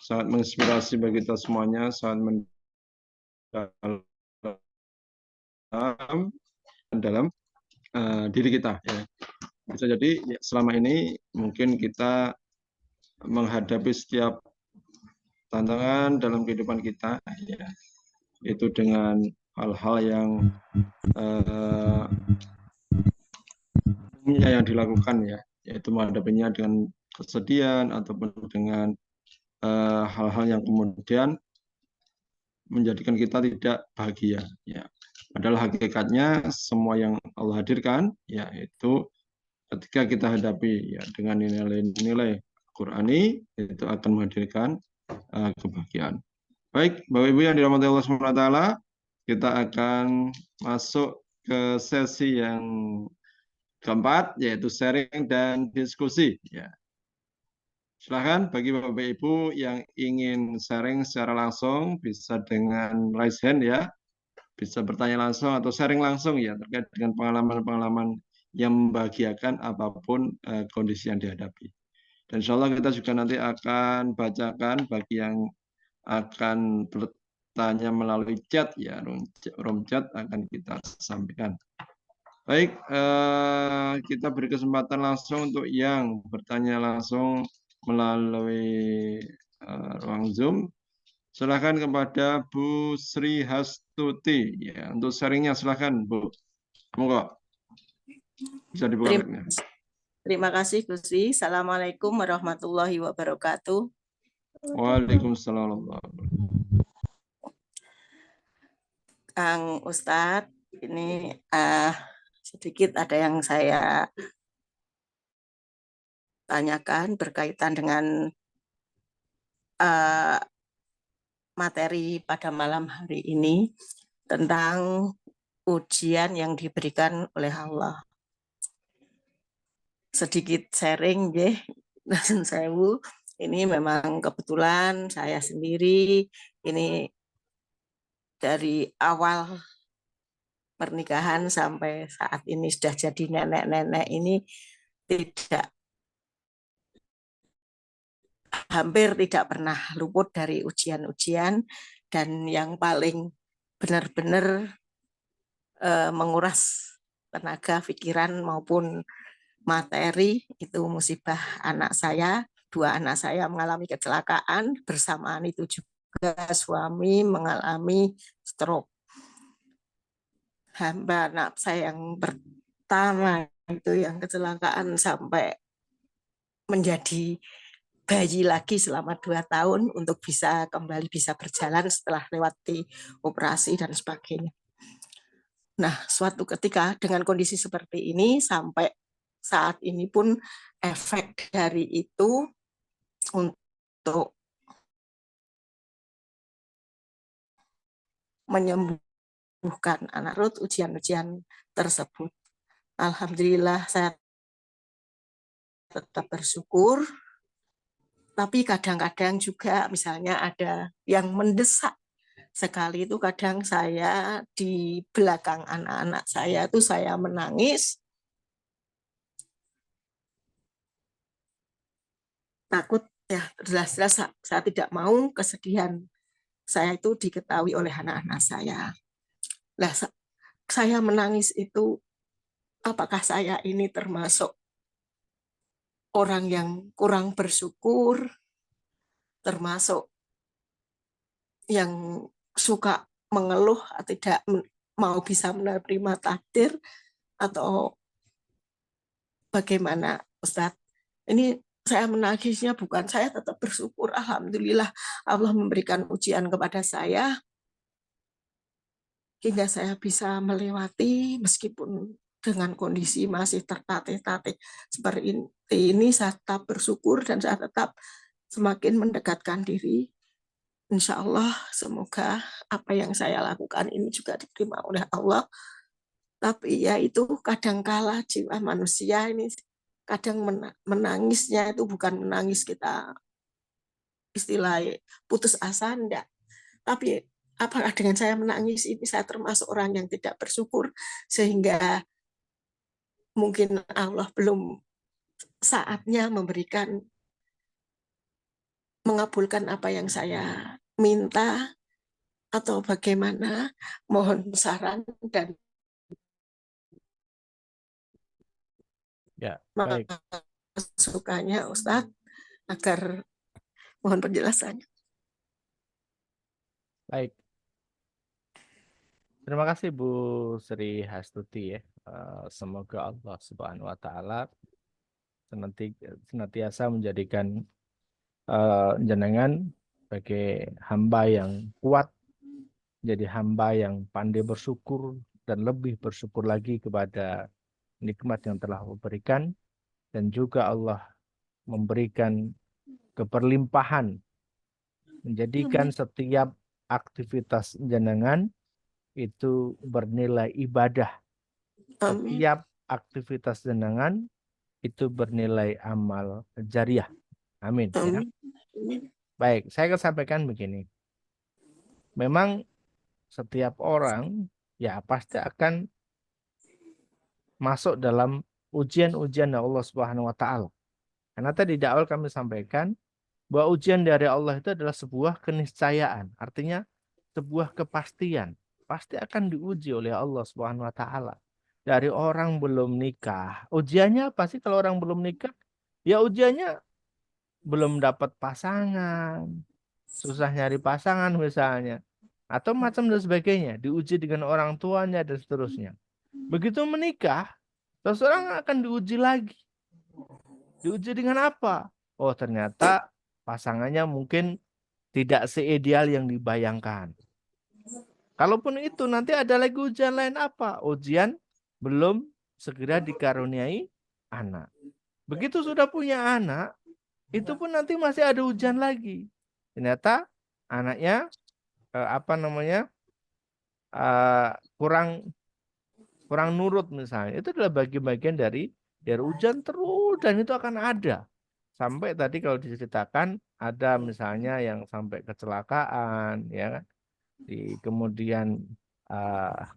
sangat menginspirasi bagi kita semuanya, sangat dalam diri kita. Ya. Bisa jadi ya, selama ini mungkin kita menghadapi setiap tantangan dalam kehidupan kita, ya, itu dengan hal-hal yang dilakukan ya, yaitu menghadapinya dengan kesedihan ataupun dengan hal-hal yang kemudian menjadikan kita tidak bahagia. Ya. Padahal hakikatnya semua yang Allah hadirkan, yaitu ketika kita hadapi ya, dengan nilai-nilai Qurani, itu akan menghadirkan kebahagiaan. Baik, Bapak Ibu yang dirahmati Allah SWT, kita akan masuk ke sesi yang keempat, yaitu sharing dan diskusi. Ya. Silahkan bagi Bapak Ibu yang ingin sharing secara langsung, bisa dengan raise hand ya, bisa bertanya langsung atau sharing langsung ya, terkait dengan pengalaman-pengalaman yang membahagiakan apapun kondisi yang dihadapi. Dan insya Allah kita juga nanti akan bacakan bagi yang akan bertanya melalui chat ya, room chat akan kita sampaikan. Baik, kita beri kesempatan langsung untuk yang bertanya langsung melalui ruang Zoom. Silakan kepada Bu Sri Hastuti ya, untuk sharingnya silakan Bu. Monggo. Bisa dibuka mic-nya. Terima kasih Gusti. Assalamualaikum warahmatullahi wabarakatuh. Waalaikumsalam. Kang Ustadz, ini sedikit ada yang saya tanyakan berkaitan dengan materi pada malam hari ini tentang ujian yang diberikan oleh Allah. Sedikit sharing ya, Nasun Sewu. Ini memang kebetulan saya sendiri ini dari awal pernikahan sampai saat ini sudah jadi nenek-nenek ini hampir tidak pernah luput dari ujian-ujian, dan yang paling benar-benar menguras tenaga, pikiran maupun materi itu musibah anak saya. 2 anak saya mengalami kecelakaan, bersamaan itu juga suami mengalami stroke. Hamba anak saya yang pertama itu yang kecelakaan sampai menjadi bayi lagi selama 2 tahun untuk bisa kembali bisa berjalan setelah lewati operasi dan sebagainya. Nah, suatu ketika dengan kondisi seperti ini sampai saat ini pun efek dari itu untuk menyembuhkan anak Ruth ujian-ujian tersebut. Alhamdulillah saya tetap bersyukur, tapi kadang-kadang juga misalnya ada yang mendesak sekali itu, kadang saya di belakang anak-anak saya itu saya menangis, takut ya, jelas-jelas saya tidak mau kesedihan saya itu diketahui oleh anak-anak saya. Nah, saya menangis itu, apakah saya ini termasuk orang yang kurang bersyukur, termasuk yang suka mengeluh, tidak mau bisa menerima takdir, atau bagaimana Ustadz? Ini saya menangisnya bukan, saya tetap bersyukur, alhamdulillah Allah memberikan ujian kepada saya hingga saya bisa melewati meskipun dengan kondisi masih tertatih-tatih seperti ini. Saya tetap bersyukur dan saya tetap semakin mendekatkan diri. Insya Allah semoga apa yang saya lakukan ini juga diterima oleh Allah. Tapi ya itu kadangkala jiwa manusia ini kadang menangisnya itu bukan menangis kita istilah putus asa, enggak. Tapi apakah dengan saya menangis ini saya termasuk orang yang tidak bersyukur sehingga mungkin Allah belum saatnya mengabulkan apa yang saya minta, atau bagaimana? Mohon saran dan Ya, baik, masukannya Ustadz, agar mohon penjelasannya. baik. Terima kasih Bu Sri Hastuti ya. Semoga Allah Subhanahu wa taala senantiasa menjadikan jenengan sebagai hamba yang kuat, jadi hamba yang pandai bersyukur dan lebih bersyukur lagi kepada nikmat yang telah Allah berikan, dan juga Allah memberikan keberlimpahan, menjadikan setiap aktivitas jenengan itu bernilai ibadah. Amin. Setiap aktivitas jenengan itu bernilai amal jariah. Amin. Ya. Amin. Baik, saya akan sampaikan begini. Memang setiap orang ya pasti akan masuk dalam ujian-ujian dari Allah Subhanahu wa taala. Karena tadi di awal kami sampaikan bahwa ujian dari Allah itu adalah sebuah keniscayaan, artinya sebuah kepastian. Pasti akan diuji oleh Allah Subhanahu wa taala. Dari orang belum nikah, ujiannya apa sih kalau orang belum nikah? Ya ujiannya belum dapat pasangan, susah nyari pasangan misalnya, atau macam dan sebagainya, diuji dengan orang tuanya dan seterusnya. Begitu menikah, seseorang akan diuji lagi. Diuji dengan apa? Oh, ternyata pasangannya mungkin tidak seideal yang dibayangkan. Kalaupun itu nanti ada lagi ujian lain apa? Ujian belum segera dikaruniai anak. Begitu sudah punya anak, itu pun nanti masih ada ujian lagi. Ternyata anaknya kurang nurut misalnya. Itu adalah bagian-bagian dari ujian terus, dan itu akan ada. Sampai tadi kalau diceritakan ada misalnya yang sampai kecelakaan, ya kan? Kemudian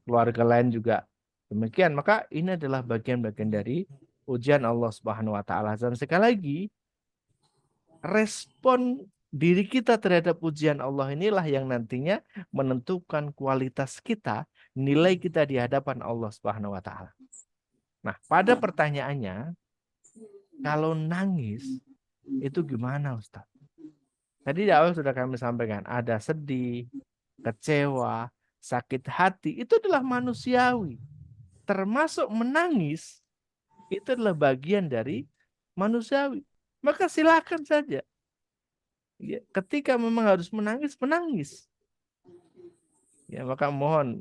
keluarga lain juga demikian. Maka ini adalah bagian-bagian dari ujian Allah Subhanahu wa taala. Dan sekali lagi, respon diri kita terhadap ujian Allah inilah yang nantinya menentukan kualitas kita, nilai kita di hadapan Allah Subhanahu wa taala. Nah, pada pertanyaannya, kalau nangis itu gimana, Ustaz? Tadi di awal sudah kami sampaikan, ada sedih, kecewa, sakit hati, itu adalah manusiawi. Termasuk menangis, itu adalah bagian dari manusiawi. Maka silakan saja. Ya, ketika memang harus menangis, menangis. Ya, maka mohon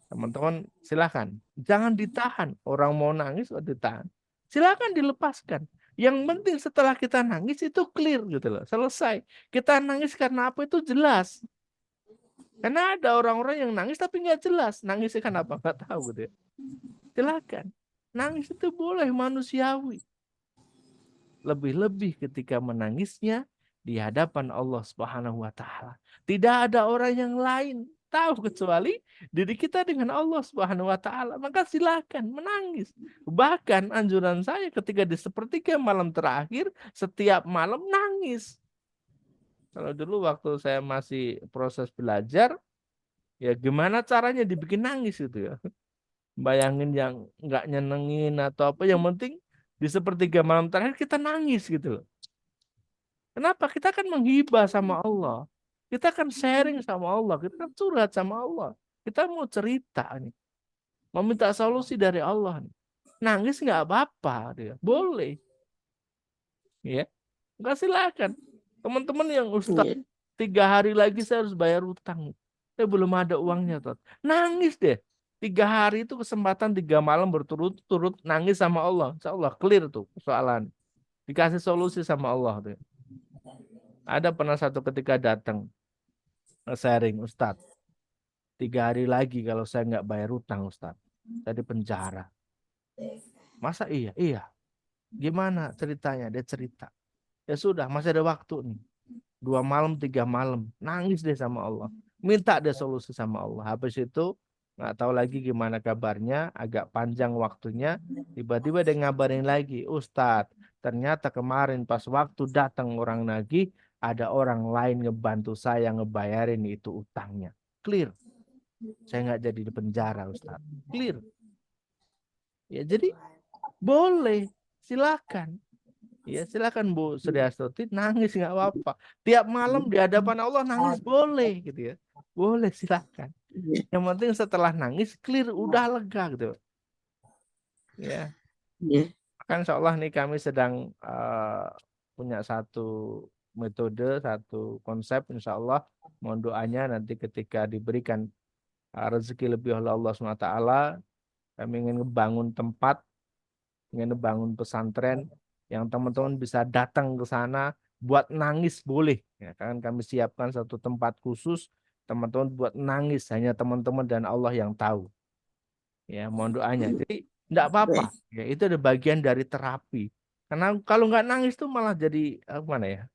Teman-teman silakan, jangan ditahan. Orang mau nangis kok ditahan. Silakan dilepaskan. Yang penting setelah kita nangis itu clear gitu loh, selesai. Kita nangis karena apa itu jelas. Karena ada orang-orang yang nangis tapi nggak jelas. Nangisnya kenapa? Nggak tahu gitu ya. Silakan. Nangis itu boleh, manusiawi. Lebih-lebih ketika menangisnya di hadapan Allah Subhanahu wa taala. Tidak ada orang yang lain tahu kecuali diri kita dengan Allah Subhanahu wa taala. Maka silakan menangis. Bahkan anjuran saya ketika di sepertiga malam terakhir setiap malam nangis. Kalau dulu waktu saya masih proses belajar, ya gimana caranya dibikin nangis gitu ya. Bayangin yang nggak nyenengin atau apa, yang penting di sepertiga malam terakhir kita nangis gitu loh. Kenapa? Kita kan menghibah sama Allah. Kita kan sharing sama Allah. Kita kan curhat sama Allah. Kita mau cerita nih. Mau minta solusi dari Allah nih. Nangis nggak apa-apa. Boleh. Ya. Nggak silakan. Teman-teman yang Ustaz, 3 hari lagi saya harus bayar utang. Saya belum ada uangnya. Tot. Nangis deh. 3 hari itu kesempatan 3 malam berturut-turut nangis sama Allah. Insya Allah clear tuh persoalan. Dikasih solusi sama Allah tuh. Ada pernah satu ketika datang sharing, Ustadz, 3 hari lagi kalau saya nggak bayar utang, Ustadz, saya di penjara. Masa iya? Iya. Gimana ceritanya? Dia cerita. Ya sudah, masih ada waktu nih. 2 malam, 3 malam. Nangis deh sama Allah. Minta deh solusi sama Allah. Habis itu nggak tahu lagi gimana kabarnya. Agak panjang waktunya. Tiba-tiba dia ngabarin lagi. Ustadz, ternyata kemarin pas waktu datang orang nagih, ada orang lain ngebantu saya ngebayarin itu utangnya. Clear. Saya nggak jadi di penjara, Ustadz. Clear. Ya, jadi boleh. Silakan. Ya, silakan Bu Sri Astuti nangis nggak apa-apa. Tiap malam di hadapan Allah nangis boleh gitu ya. Boleh, silakan. Yang penting setelah nangis clear, udah lega gitu. Ya. Kan insya Allah nih kami sedang punya satu metode, satu konsep, insya Allah mohon doanya nanti ketika diberikan rezeki lebih oleh Allah SWT, kami ingin ngebangun tempat, ingin ngebangun pesantren yang teman-teman bisa datang ke sana buat nangis boleh. Ya, kan kami siapkan satu tempat khusus teman-teman buat nangis, hanya teman-teman dan Allah yang tahu. Ya, mohon doanya. Jadi enggak apa-apa. Ya, itu ada bagian dari terapi. Karena kalau nggak nangis tuh malah jadi mana ya?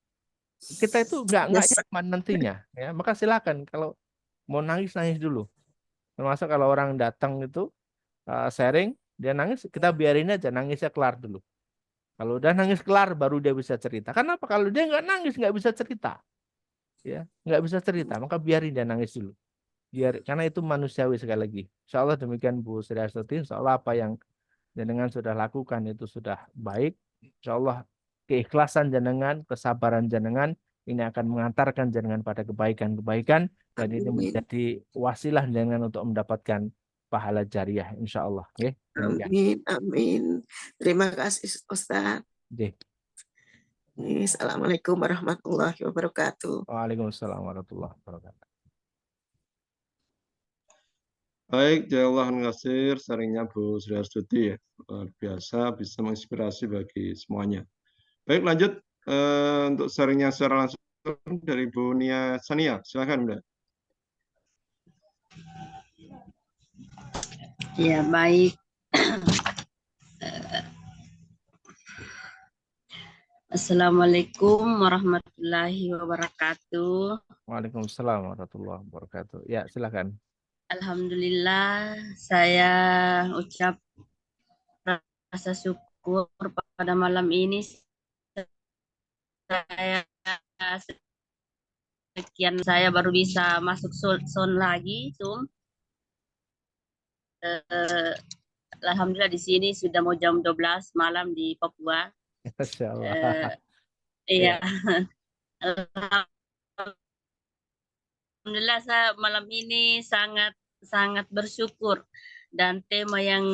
Kita itu nggak nyaman nantinya. Ya, maka silakan kalau mau nangis nangis dulu. Termasuk kalau orang datang itu sharing, dia nangis, kita biarin aja nangisnya kelar dulu. Kalau udah nangis kelar, baru dia bisa cerita. Kenapa? Kalau dia nggak nangis, nggak bisa cerita. Ya, nggak bisa cerita, maka biarin dia nangis dulu. Karena itu manusiawi sekali lagi. Insya Allah demikian Bu Sri Astuti. Insya Allah apa yang jenengan sudah lakukan itu sudah baik. Insya Allah keikhlasan jenengan, kesabaran jenengan, ini akan mengantarkan jenengan pada kebaikan-kebaikan. Dan ini menjadi wasilah jenengan untuk mendapatkan pahala jariah. Insya Allah. Okay? Amin, amin. Terima kasih Ustaz. Assalamualaikum warahmatullahi wabarakatuh. Waalaikumsalam warahmatullahi wabarakatuh. Baik, jazakallahu khairan sharingnya Bu Sri Astuti ya. Luar biasa, bisa menginspirasi bagi semuanya. Baik, lanjut untuk sharingnya secara langsung dari Bu Nia Sania. Silakan, Mbak. Ya, baik. Assalamualaikum warahmatullahi wabarakatuh. Waalaikumsalam warahmatullahi wabarakatuh. Ya, silakan. Alhamdulillah, saya ucap rasa syukur pada malam ini. Saya baru bisa masuk Zoom lagi, Zoom. Alhamdulillah di sini sudah mau jam 12 malam di Papua. Masya Allah. Iya. Alhamdulillah saya malam ini sangat bersyukur, dan tema yang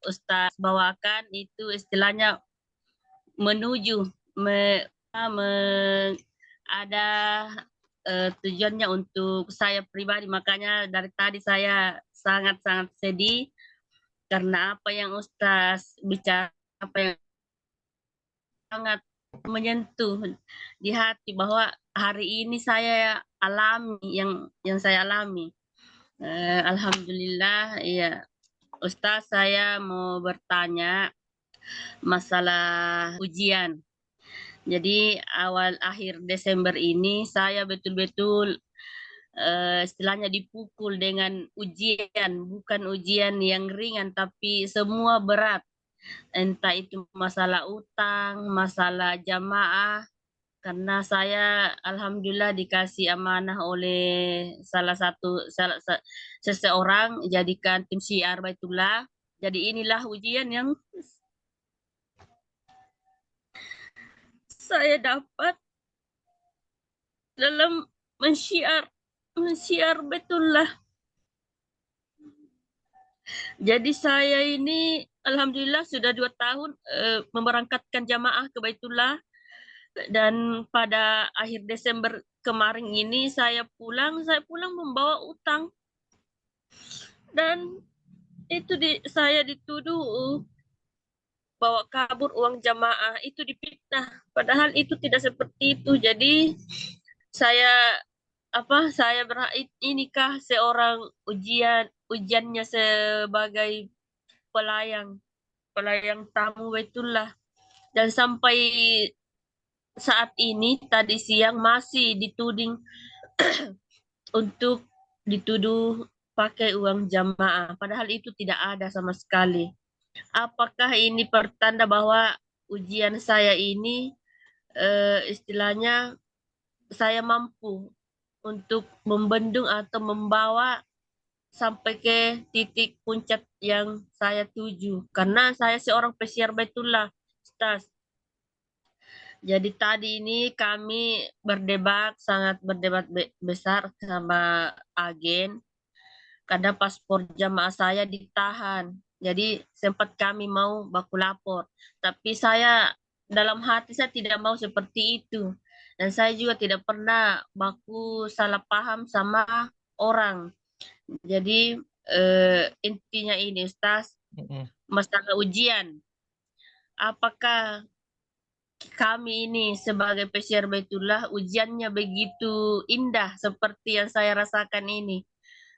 Ustaz bawakan itu istilahnya menuju ada tujuannya untuk saya pribadi, makanya dari tadi saya sangat-sangat sedih karena apa yang Ustaz bicara, apa yang sangat menyentuh di hati bahwa hari ini saya alami yang saya alami. Alhamdulillah, ya Ustaz, saya mau bertanya masalah ujian. Jadi akhir Desember ini saya betul-betul istilahnya dipukul dengan ujian, bukan ujian yang ringan tapi semua berat. Entah itu masalah utang, masalah jamaah, karena saya alhamdulillah dikasih amanah oleh seseorang jadikan tim syiar Baitullah. Jadi inilah ujian yang saya dapat dalam mensyiar Baitullah. Jadi saya ini alhamdulillah sudah 2 tahun memberangkatkan jamaah ke Baitullah, dan pada akhir Desember kemarin ini saya pulang membawa utang, dan itu saya dituduh bawa kabur uang jamaah, itu dipitnah, padahal itu tidak seperti itu. Jadi saya inikah seorang ujiannya sebagai pelayang tamu Baitullah, dan sampai saat ini tadi siang masih dituding untuk dituduh pakai uang jamaah, padahal itu tidak ada sama sekali. Apakah ini pertanda bahwa ujian saya ini istilahnya saya mampu untuk membendung atau membawa sampai ke titik puncak yang saya tuju, karena saya seorang pesyiar Baitullah, Ustaz. Jadi tadi ini kami sangat berdebat besar sama agen, karena paspor jamaah saya ditahan. Jadi sempat kami mau baku lapor, tapi saya dalam hati saya tidak mau seperti itu. Dan saya juga tidak pernah baku salah paham sama orang. Jadi intinya ini Ustaz, masalah ujian. Apakah kami ini sebagai pesyiar Baitullah ujiannya begitu indah seperti yang saya rasakan ini?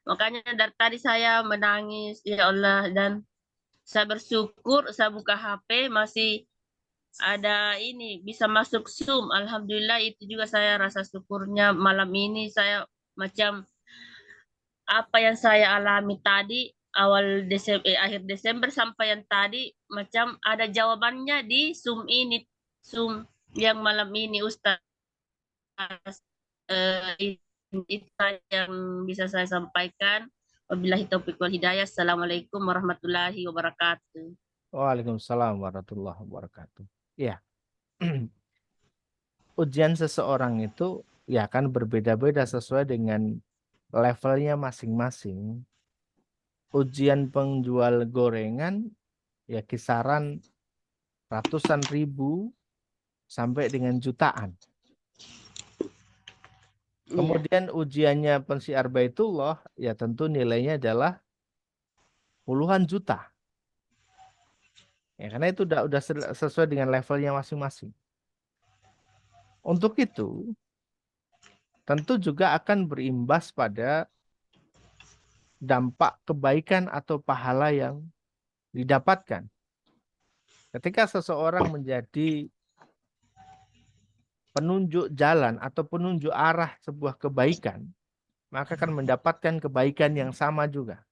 Makanya dari tadi saya menangis, ya Allah, dan saya bersyukur saya buka HP masih ada ini bisa masuk Zoom. Alhamdulillah, itu juga saya rasa syukurnya. Malam ini saya macam apa yang saya alami tadi akhir Desember sampai yang tadi macam ada jawabannya di Zoom Zoom yang malam ini Ustaz. Itu yang bisa saya sampaikan. Wabillahi taufiq wal hidayah. Assalamualaikum warahmatullahi wabarakatuh. Waalaikumsalam warahmatullahi wabarakatuh. Ya. Ujian seseorang itu ya kan berbeda-beda sesuai dengan levelnya masing-masing. Ujian penjual gorengan ya kisaran ratusan ribu sampai dengan jutaan. Kemudian ujiannya pensiar Baitullah ya tentu nilainya adalah puluhan juta. Ya karena itu udah sesuai dengan levelnya masing-masing. Untuk itu tentu juga akan berimbas pada dampak kebaikan atau pahala yang didapatkan. Ketika seseorang menjadi penunjuk jalan atau penunjuk arah sebuah kebaikan, maka akan mendapatkan kebaikan yang sama juga.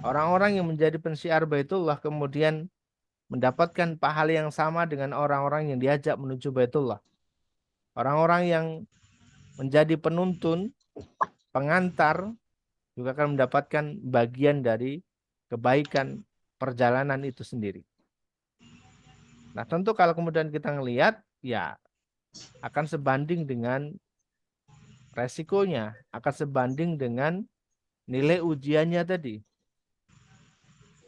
Orang-orang yang menjadi pensiar Baitullah kemudian mendapatkan pahala yang sama dengan orang-orang yang diajak menuju Baitullah. Orang-orang yang menjadi penuntun, pengantar, juga akan mendapatkan bagian dari kebaikan perjalanan itu sendiri. Nah, tentu kalau kemudian kita ngelihat, ya akan sebanding dengan resikonya, akan sebanding dengan nilai ujiannya tadi.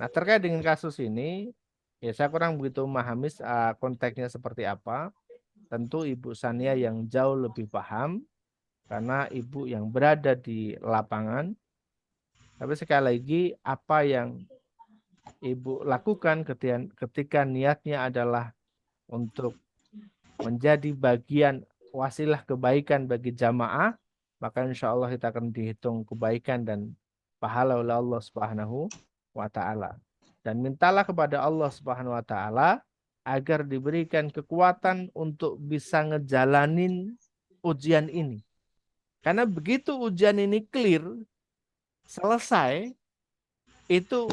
Nah, terkait dengan kasus ini, ya saya kurang begitu memahami konteksnya seperti apa. Tentu Ibu Sania yang jauh lebih paham, karena Ibu yang berada di lapangan. Tapi sekali lagi, apa yang Ibu lakukan ketika niatnya adalah untuk menjadi bagian wasilah kebaikan bagi jamaah, maka insya Allah kita akan dihitung kebaikan dan pahala oleh Allah Subhanahu wa Ta'ala. Dan mintalah kepada Allah Subhanahu wa Ta'ala agar diberikan kekuatan untuk bisa ngejalanin ujian ini. Karena begitu ujian ini clear, selesai, itu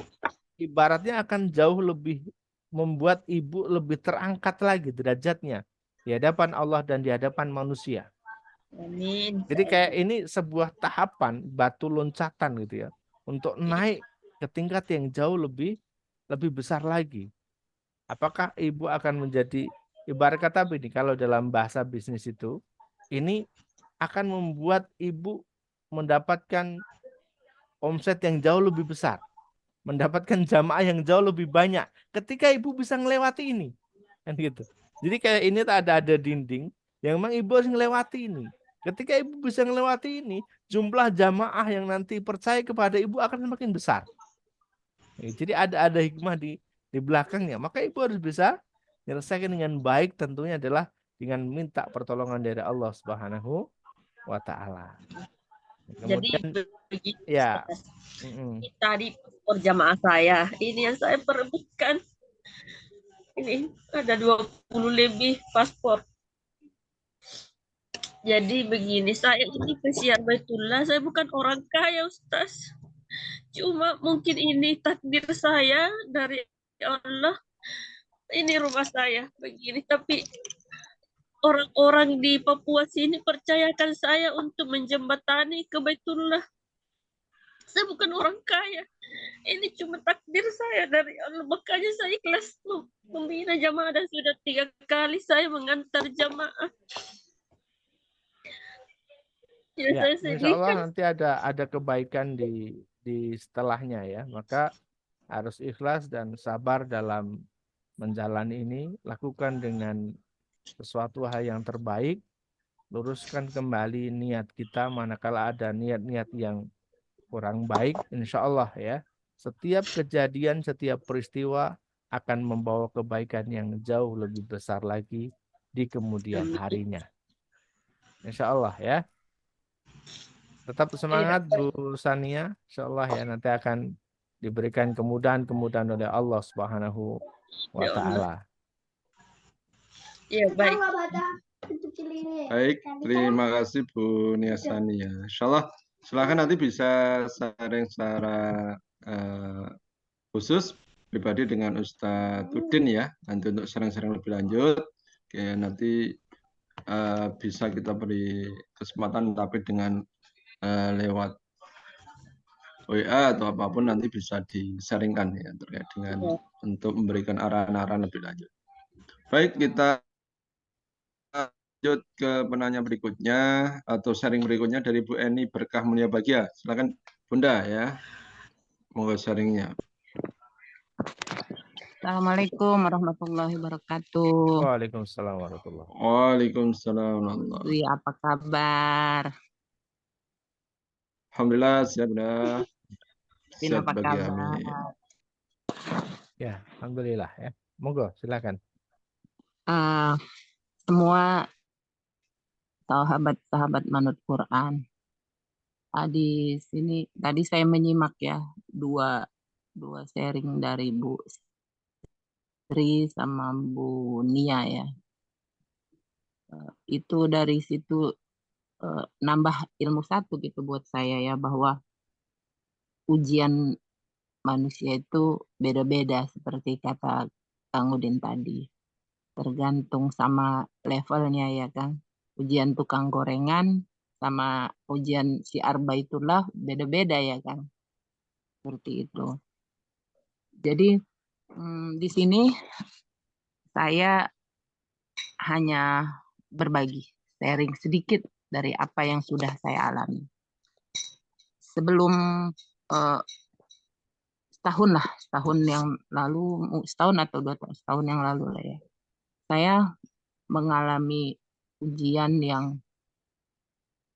ibaratnya akan jauh lebih membuat ibu lebih terangkat lagi derajatnya di hadapan Allah dan di hadapan manusia. Amin. Jadi kayak ini sebuah tahapan batu loncatan gitu ya untuk naik ke tingkat yang jauh lebih besar lagi. Apakah ibu akan menjadi ibarat kata begini, kalau dalam bahasa bisnis itu ini akan membuat ibu mendapatkan omset yang jauh lebih besar, mendapatkan jamaah yang jauh lebih banyak ketika ibu bisa ngelewati ini, kan gitu. Jadi kayak ini tak ada dinding yang memang ibu harus ngelewati ini. Ketika ibu bisa ngelewati ini, jumlah jamaah yang nanti percaya kepada ibu akan semakin besar. Jadi ada hikmah di belakangnya. Maka ibu harus bisa menyelesaikan dengan baik, tentunya adalah dengan minta pertolongan dari Allah Subhanahu wa Ta'ala. Jadi Kemudian begitu, ya, Ustaz. Tadi paspor jamaah saya, ini yang saya perebutkan. Ini ada 20 lebih paspor. Jadi begini, saya ini pesiar Baitullah, saya bukan orang kaya, Ustaz. Cuma mungkin ini takdir saya dari Allah. Ini rumah saya begini, tapi orang-orang di Papua sini percayakan saya untuk menjembatani ke Baitullah. Saya bukan orang kaya. Ini cuma takdir saya dari Allah. Makanya saya ikhlas membina jamaah dan sudah 3 kali saya mengantar jamaah. Ya, ya, saya insya Allah sedihkan. nanti ada kebaikan di setelahnya ya. Maka harus ikhlas dan sabar dalam menjalani ini. Lakukan dengan sesuatu hal yang terbaik. Luruskan kembali niat kita manakala ada niat-niat yang kurang baik. Insya Allah ya. Setiap kejadian, setiap peristiwa akan membawa kebaikan yang jauh lebih besar lagi di kemudian harinya. Insya Allah ya. Tetap semangat Bu Sania. Insya Allah ya nanti akan diberikan kemudahan-kemudahan oleh Allah Subhanahu wa Ya Allah. Ta'ala. Ya, baik. Baik, terima kasih Bu Niasania. Insya Allah, silakan nanti bisa sharing secara khusus pribadi dengan Ustadz Udin ya, nanti untuk sharing-sharing lebih lanjut. Oke, nanti bisa kita beri kesempatan, tapi dengan lewat WA atau apapun nanti bisa di-sharingkan ya terkait dengan untuk memberikan arahan-arahan lebih lanjut. Baik, kita lanjut ke penanya berikutnya atau sharing berikutnya dari Bu Eni Berkah Mulia Bagia. Silakan Bunda ya. Monggo sharingnya. Assalamualaikum warahmatullahi wabarakatuh. Waalaikumsalam warahmatullahi wabarakatuh. Waalaikumsalam warahmatullahi Dwi, apa kabar? Alhamdulillah siap Bunda. Din, Sehat apa bagi kabar? kami. Ya, alhamdulillah ya. Monggo silakan. Semua sahabat-sahabat manut Quran. Tadi saya menyimak ya dua sharing dari Bu Sri sama Bu Nia ya. Itu dari situ nambah ilmu satu gitu buat saya ya, bahwa ujian manusia itu beda-beda seperti kata Kang Udin tadi. Tergantung sama levelnya ya kan. Ujian tukang gorengan sama ujian si Arbaitullah beda-beda ya kan. Seperti itu. Jadi di sini saya hanya berbagi, sharing sedikit dari apa yang sudah saya alami. Sebelum setahun yang lalu, setahun atau 2 tahun yang lalu lah ya, saya mengalami ujian yang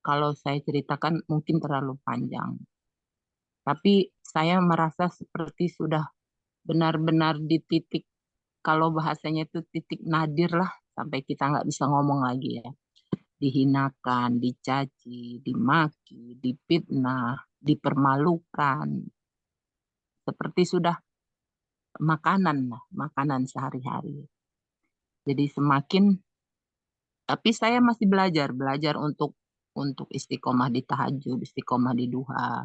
kalau saya ceritakan mungkin terlalu panjang. Tapi saya merasa seperti sudah benar-benar di titik, kalau bahasanya itu titik nadir lah, sampai kita nggak bisa ngomong lagi ya. Dihinakan, dicaci, dimaki, difitnah, dipermalukan. Seperti sudah makanan lah, makanan sehari-hari. Jadi semakin, tapi saya masih belajar untuk istiqomah di tahajud, istiqomah di duha.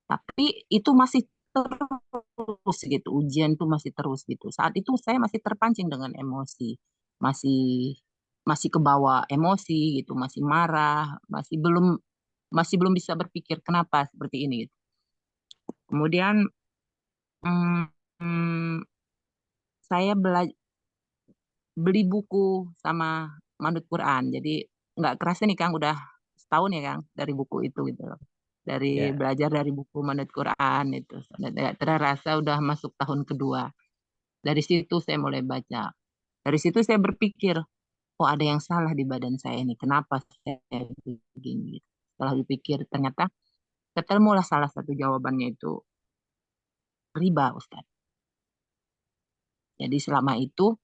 Tapi itu masih terus gitu, ujian itu masih terus gitu. Saat itu saya masih terpancing dengan emosi, masih masih kebawa emosi gitu, masih marah, masih belum bisa berpikir kenapa seperti ini gitu. Kemudian mm, mm, saya beli buku sama manut Quran. Jadi nggak kerasa nih Kang, udah setahun ya Kang dari buku itu gitu loh. Dari Ya. belajar dari buku manut Quran itu. Nggak terasa udah masuk tahun kedua. Dari situ saya mulai baca. Dari situ saya berpikir, oh ada yang salah di badan saya ini. Kenapa saya begini? Setelah dipikir, ternyata ketemulah salah satu jawabannya itu riba, Ustadz. Jadi selama itu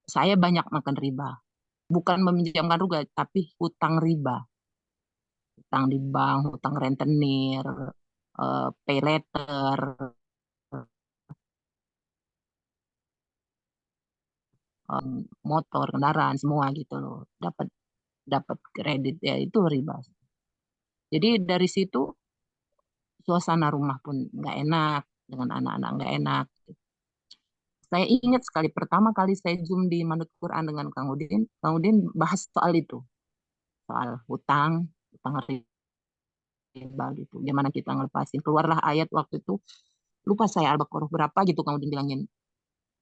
saya banyak makan riba. Bukan meminjamkan juga, tapi hutang riba. Hutang di bank, hutang rentenir, pay letter, motor, kendaraan, semua gitu loh. Dapat dapat kredit ya itu riba. Jadi dari situ suasana rumah pun nggak enak, dengan anak-anak nggak enak. Saya ingat sekali pertama kali saya Zoom di Manut Quran dengan Kang Udin bahas soal itu, soal hutang riba gitu. Gimana kita ngelepasin? Keluarlah ayat waktu itu, lupa saya Al-Baqarah berapa gitu Kang Udin bilangin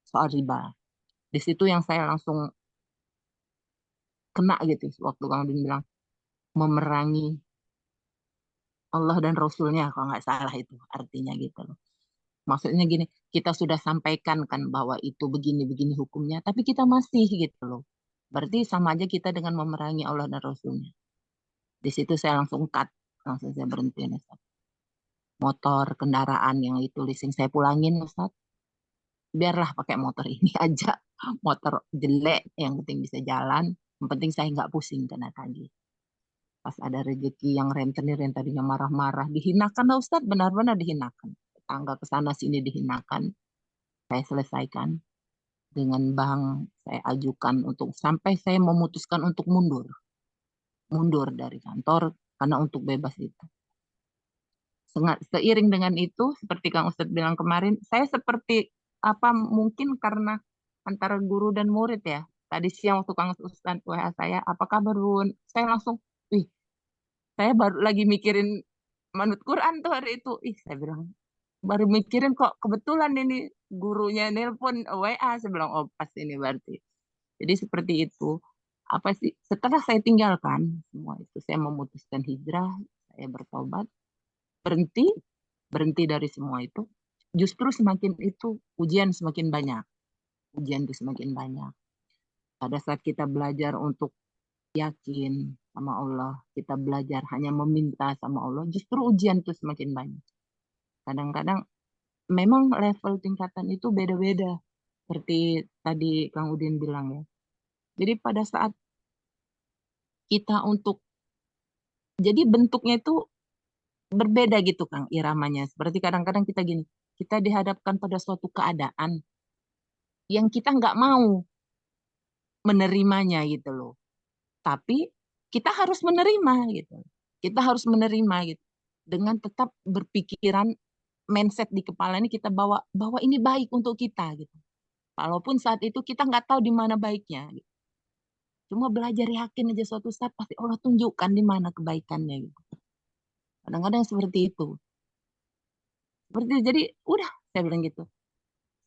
soal riba. Di situ yang saya langsung kena gitu waktu Kang Udin bilang memerangi Allah dan Rasulnya, kalau nggak salah itu artinya gitu loh. Maksudnya gini, kita sudah sampaikan kan bahwa itu begini-begini hukumnya, tapi kita masih gitu loh. Berarti sama aja kita dengan memerangi Allah dan Rasulnya. Di situ saya langsung cut, langsung saya berhenti Ustaz. Motor, kendaraan yang itu leasing saya pulangin Ustaz. Biarlah pakai motor ini aja. Motor jelek, yang penting bisa jalan. Yang penting saya nggak pusing kena tagih. Pas ada rezeki yang rentenir yang tadinya marah-marah, dihinakan lah Ustaz, benar-benar dihinakan. Tangga ke sana sini dihinakan. Saya selesaikan dengan bank, saya ajukan untuk sampai saya memutuskan untuk mundur dari kantor karena untuk bebas itu. Seiring dengan itu, seperti Kang Ustadz bilang kemarin, saya seperti apa mungkin karena antara guru dan murid ya. Tadi siang waktu Kang Ustadz WA saya, apa kabar Bun? Saya langsung, wih, saya baru lagi mikirin manut Quran tuh hari itu. Ih, saya bilang, baru mikirin kok kebetulan ini gurunya nelpon WA. Saya bilang, oh pas ini berarti. Jadi seperti itu. Apa sih? Setelah saya tinggalkan semua itu, saya memutuskan hijrah, saya bertobat, berhenti, berhenti dari semua itu. Justru semakin itu ujian semakin banyak, ujian itu semakin banyak. Pada saat kita belajar untuk yakin sama Allah, kita belajar hanya meminta sama Allah, justru ujian itu semakin banyak. Kadang-kadang memang level tingkatan itu beda-beda, seperti tadi Kang Udin bilang ya. Jadi pada saat kita jadi bentuknya itu berbeda gitu Kang, iramanya. Seperti kadang-kadang kita gini, kita dihadapkan pada suatu keadaan yang kita nggak mau menerimanya gitu loh. Tapi kita harus menerima gitu. Kita harus menerima gitu. Dengan tetap berpikiran mindset di kepala ini kita bawa bahwa ini baik untuk kita gitu. Walaupun saat itu kita nggak tahu di mana baiknya. Gitu. Cuma belajar yakin aja suatu saat pasti Allah tunjukkan di mana kebaikannya gitu. Kadang-kadang seperti itu. Seperti itu. Jadi udah saya bilang gitu.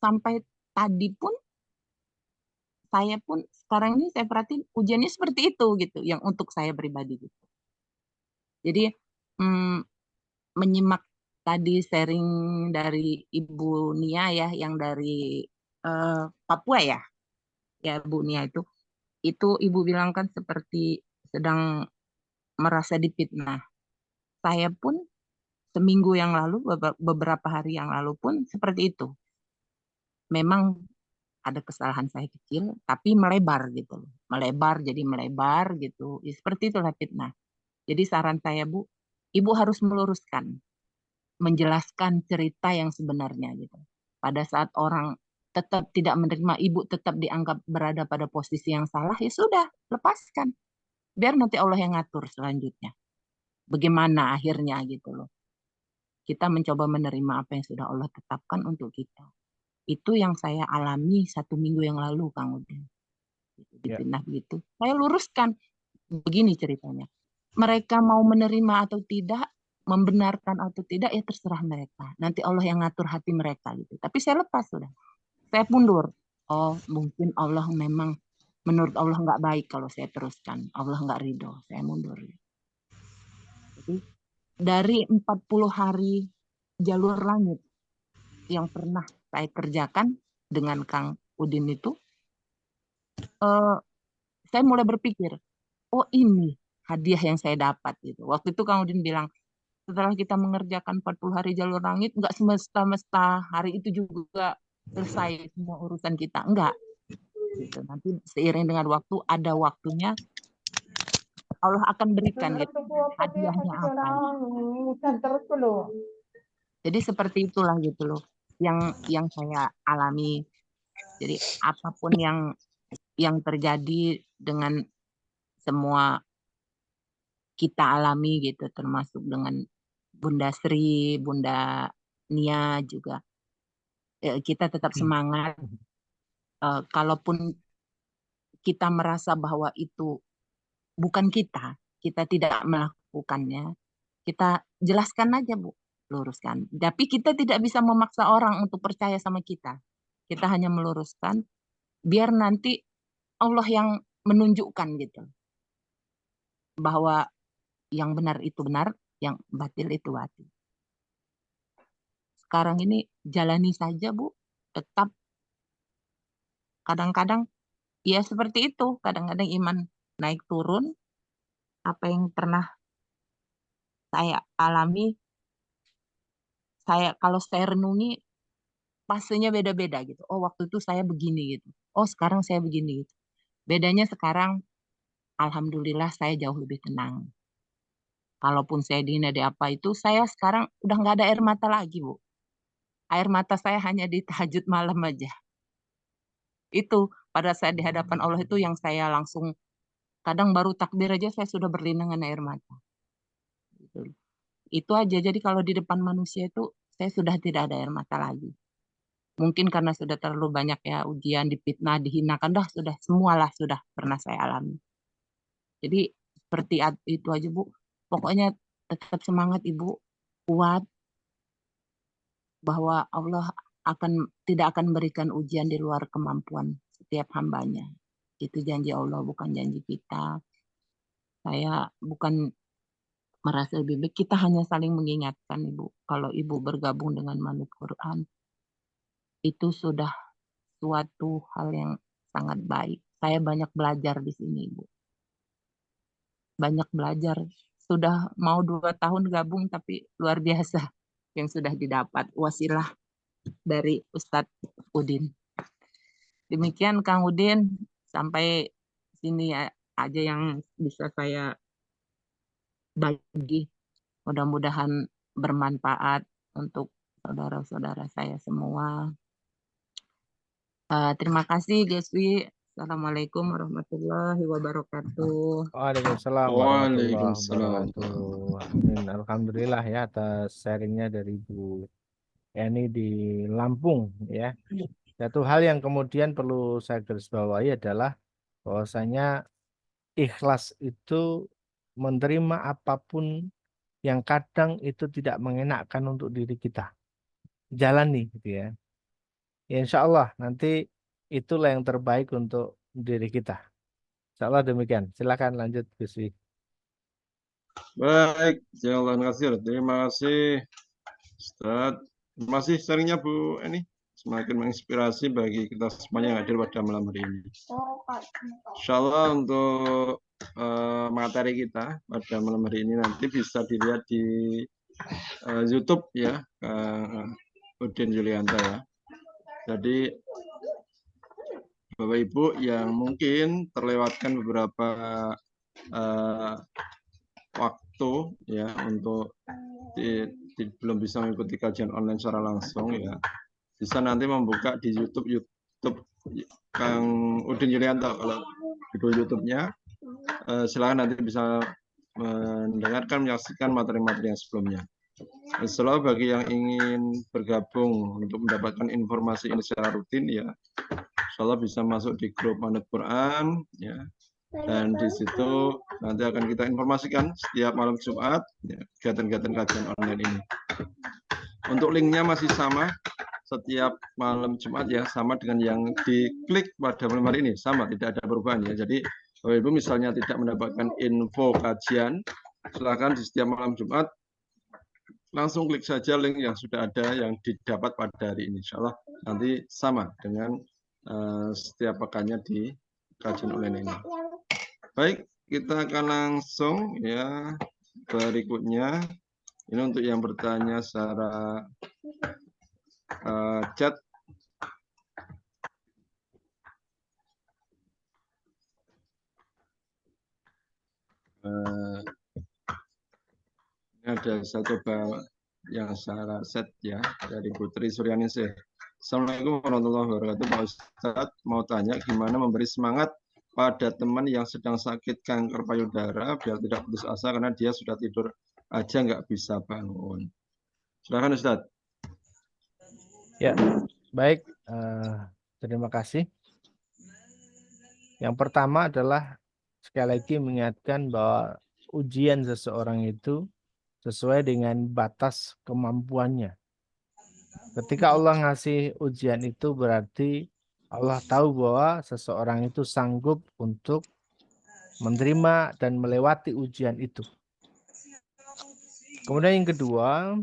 Sampai tadi pun saya pun sekarang ini saya perhatiin ujiannya seperti itu gitu yang untuk saya pribadi gitu. Jadi mm, menyimak tadi sharing dari Ibu Nia ya yang dari Papua ya Bu Nia itu Ibu bilang kan seperti sedang merasa difitnah. Saya pun seminggu yang lalu, beberapa hari yang lalu pun seperti itu. Memang ada kesalahan saya kecil, tapi melebar gitu loh. Melebar jadi melebar gitu. Ya, seperti itulah fitnah. Jadi saran saya Bu, Ibu harus meluruskan, menjelaskan cerita yang sebenarnya gitu. Pada saat orang tetap tidak menerima, Ibu tetap dianggap berada pada posisi yang salah, ya sudah, lepaskan. Biar nanti Allah yang ngatur selanjutnya. Bagaimana akhirnya gitu loh. Kita mencoba menerima apa yang sudah Allah tetapkan untuk kita. Itu yang saya alami 1 minggu yang lalu, Kang Udin. Ya. Dipitnah begitu. Saya luruskan. Begini ceritanya. Mereka mau menerima atau tidak, membenarkan atau tidak, ya terserah mereka. Nanti Allah yang ngatur hati mereka gitu. Tapi saya lepas sudah. Saya mundur. Oh, mungkin Allah memang, menurut Allah nggak baik kalau saya teruskan. Allah nggak ridho. Saya mundur. Jadi dari 40 hari jalur langit yang pernah saya kerjakan dengan Kang Udin itu, saya mulai berpikir, oh ini hadiah yang saya dapat gitu. Waktu itu Kang Udin bilang, setelah kita mengerjakan 40 hari jalur langit, nggak semesta-mesta hari itu juga selesai semua urusan kita. Enggak. Gitu. Nanti seiring dengan waktu, ada waktunya Allah akan berikan gitu. Hadiahnya apa. Jadi seperti itulah gitu loh yang saya alami. Jadi apapun yang terjadi dengan semua kita alami gitu, termasuk dengan Bunda Sri, Bunda Nia juga, kita tetap semangat. Kalaupun kita merasa bahwa itu bukan kita tidak melakukannya, kita jelaskan aja Bu, luruskan. Tapi kita tidak bisa memaksa orang untuk percaya sama kita. Kita hanya meluruskan, biar nanti Allah yang menunjukkan gitu, bahwa yang benar itu benar, yang batil itu batil. Sekarang ini jalani saja Bu, tetap kadang-kadang ya seperti itu, kadang-kadang iman naik turun. Apa yang pernah saya alami, kalau saya renungi fasenya beda-beda gitu. Oh waktu itu saya begini gitu. Oh sekarang saya begini gitu. Bedanya sekarang, alhamdulillah saya jauh lebih tenang. Kalaupun saya dihina di apa itu, saya sekarang udah nggak ada air mata lagi Bu. Air mata saya hanya di tahajud malam aja. Itu pada saat di hadapan Allah itu yang saya langsung, kadang baru takbir aja saya sudah berlinangan air mata. Gitu. Itu aja. Jadi kalau di depan manusia itu saya sudah tidak ada air mata lagi. Mungkin karena sudah terlalu banyak ya ujian, difitnah, dihinakan, sudah semualah sudah pernah saya alami. Jadi seperti itu aja Bu. Pokoknya tetap semangat Ibu, kuat, bahwa Allah tidak akan berikan ujian di luar kemampuan setiap hambanya. Itu janji Allah, bukan janji kita. Saya bukan merasa lebih baik, kita hanya saling mengingatkan Ibu. Kalau Ibu bergabung dengan Manut Quran, itu sudah suatu hal yang sangat baik. Saya banyak belajar di sini Ibu. Banyak belajar. Sudah mau 2 tahun gabung, tapi luar biasa yang sudah didapat. Wasilah dari Ustadz Udin. Demikian Kang Udin, sampai sini aja yang bisa saya bagi. Mudah-mudahan bermanfaat untuk saudara-saudara saya semua. Terima kasih Geswi. Assalamualaikum warahmatullahi wabarakatuh. Waalaikumsalam warahmatullahi Waalaikumsalam. wabarakatuh. Amin. Alhamdulillah ya atas sharingnya dari Bu Eni di Lampung ya. Satu hal yang kemudian perlu saya garis bawahi adalah bahwasanya ikhlas itu menerima apapun yang kadang itu tidak mengenakan untuk diri kita. Jalani gitu ya. Ya insya Allah nanti itulah yang terbaik untuk diri kita. Insya Allah demikian. Silakan lanjut Guswi. Baik, jalan kasih. Terima kasih Ustaz. Terima kasih sharingnya Bu Eni. Semakin menginspirasi bagi kita semuanya yang hadir pada malam hari ini. Insya Allah untuk materi kita pada malam hari ini nanti bisa dilihat di YouTube ya, Udin Yulianto ya. Jadi Bapak Ibu yang mungkin terlewatkan beberapa waktu ya untuk belum bisa mengikuti kajian online secara langsung ya, bisa nanti membuka di YouTube Kang Udin Yulianto. Kalau video YouTube-nya silakan nanti bisa mendengarkan, menyaksikan materi-materi yang sebelumnya. Selalu bagi yang ingin bergabung untuk mendapatkan informasi ini secara rutin ya, insyaallah bisa masuk di grup Manut Quran ya. Dan di situ nanti akan kita informasikan setiap malam Jumat ya, kegiatan-kegiatan kajian online ini. Untuk linknya masih sama setiap malam Jumat ya, sama dengan yang diklik pada malam hari ini, sama, tidak ada perubahan ya. Jadi Bapak Ibu misalnya tidak mendapatkan info kajian, silakan di setiap malam Jumat langsung klik saja link yang sudah ada yang didapat pada hari ini. Insya Allah nanti sama dengan setiap pekannya di kajian online ini. Baik, kita akan langsung ya berikutnya. Ini untuk yang bertanya secara chat. Ini ada, saya coba yang secara set ya, dari Putri Suryaningsih. Assalamualaikum warahmatullahi wabarakatuh. Pak Ustadz mau tanya gimana memberi semangat pada teman yang sedang sakit kanker payudara biar tidak putus asa karena dia sudah tidur aja nggak bisa bangun. Silakan Ustadz. Ya, baik. Terima kasih. Yang pertama adalah sekali lagi mengingatkan bahwa ujian seseorang itu sesuai dengan batas kemampuannya. Ketika Allah ngasih ujian itu berarti Allah tahu bahwa seseorang itu sanggup untuk menerima dan melewati ujian itu. Kemudian yang kedua,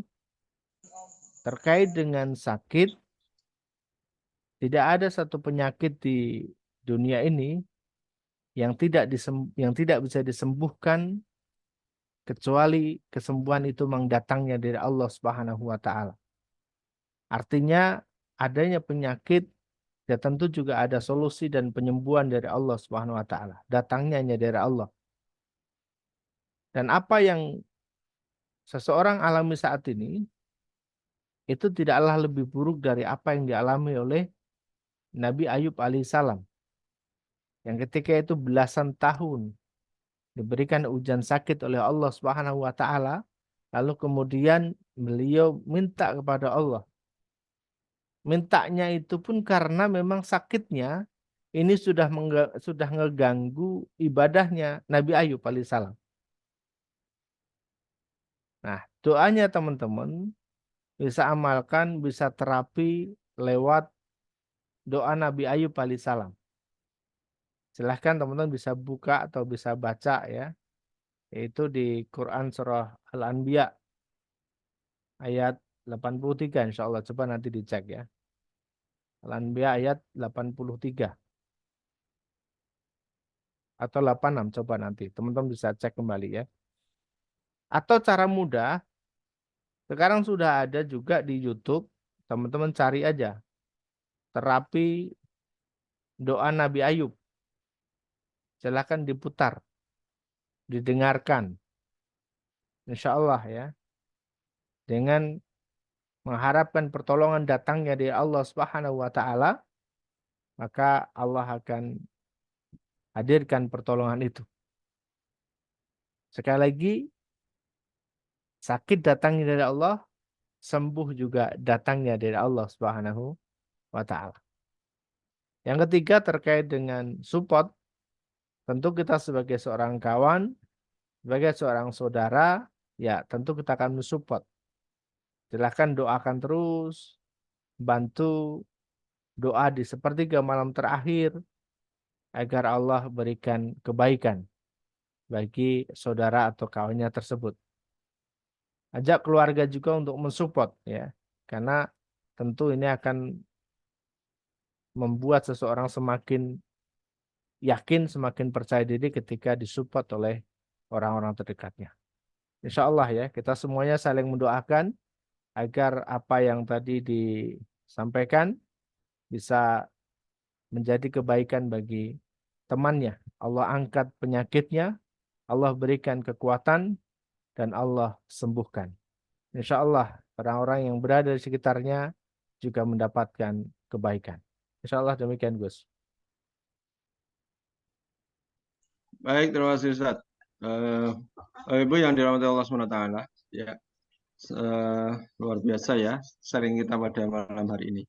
terkait dengan sakit, tidak ada satu penyakit di dunia ini yang tidak bisa disembuhkan kecuali kesembuhan itu mendatangnya dari Allah Subhanahu wa taala. Artinya adanya penyakit ya tentu juga ada solusi dan penyembuhan dari Allah Subhanahu wa taala. Datangnya hanya dari Allah. Dan apa yang seseorang alami saat ini itu tidaklah lebih buruk dari apa yang dialami oleh Nabi Ayub alaihissalam. Yang ketika itu belasan tahun diberikan ujian sakit oleh Allah Subhanahu wa taala, lalu kemudian beliau minta kepada Allah. Mintanya itu pun karena memang sakitnya ini sudah ngeganggu ibadahnya Nabi Ayub alaihissalam. Nah, doanya teman-teman bisa amalkan, bisa terapi lewat doa Nabi Ayub alaihissalam. Silahkan teman-teman bisa buka atau bisa baca ya. Yaitu di Quran surah Al-Anbiya ayat 83 insya Allah. Coba nanti dicek ya. Al-Anbiya ayat 83. Atau 86 coba nanti. Teman-teman bisa cek kembali ya. Atau cara mudah. Sekarang sudah ada juga di YouTube. Teman-teman cari aja. Terapi doa Nabi Ayub. Silahkan diputar. Didengarkan. Insya Allah ya. Dengan mengharapkan pertolongan datangnya dari Allah Subhanahu wa taala, maka Allah akan hadirkan pertolongan itu. Sekali lagi, sakit datangnya dari Allah, sembuh juga datangnya dari Allah Subhanahu wa taala. Yang ketiga terkait dengan support, tentu kita sebagai seorang kawan, sebagai seorang saudara, ya tentu kita akan mensupport. Silahkan doakan terus, bantu doa di sepertiga malam terakhir agar Allah berikan kebaikan bagi saudara atau kawannya tersebut. Ajak keluarga juga untuk mensupport ya, karena tentu ini akan membuat seseorang semakin yakin, semakin percaya diri ketika disupport oleh orang-orang terdekatnya. Insya Allah ya, kita semuanya saling mendoakan agar apa yang tadi disampaikan bisa menjadi kebaikan bagi temannya. Allah angkat penyakitnya, Allah berikan kekuatan, dan Allah sembuhkan. Insya Allah orang-orang yang berada di sekitarnya juga mendapatkan kebaikan. Insya Allah demikian, Gus. Baik, terima kasih Ustaz. Ibu yang dirahmati Allah SWT, ya, luar biasa ya sharing kita pada malam hari ini.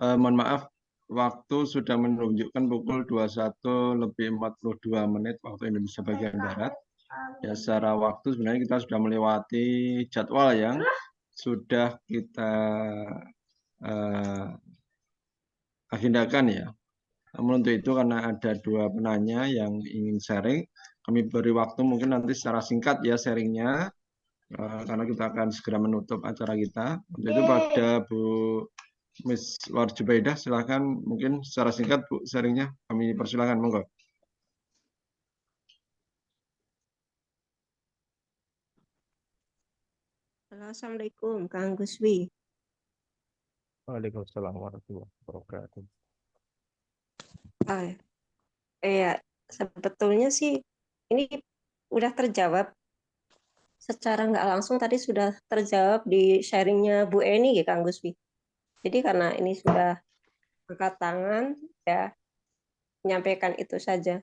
Mohon maaf, waktu sudah menunjukkan pukul 21:42 waktu Indonesia bagian Barat. Ya, secara waktu sebenarnya kita sudah melewati jadwal yang sudah kita agendakan ya. Namun untuk itu karena ada dua penanya yang ingin sharing, kami beri waktu mungkin nanti secara singkat ya sharingnya, karena kita akan segera menutup acara kita. Untuk itu pada Bu Miss Warjubaidah, silakan mungkin secara singkat Bu sharingnya, kami persilakan, monggo. Assalamualaikum, Kang Guswi. Waalaikumsalam warahmatullahi wabarakatuh. Iya, sebetulnya sih ini udah terjawab secara nggak langsung, tadi sudah terjawab di sharingnya Bu Eni ya, Kang Guswi. Jadi karena ini sudah angkat tangan, ya menyampaikan itu saja.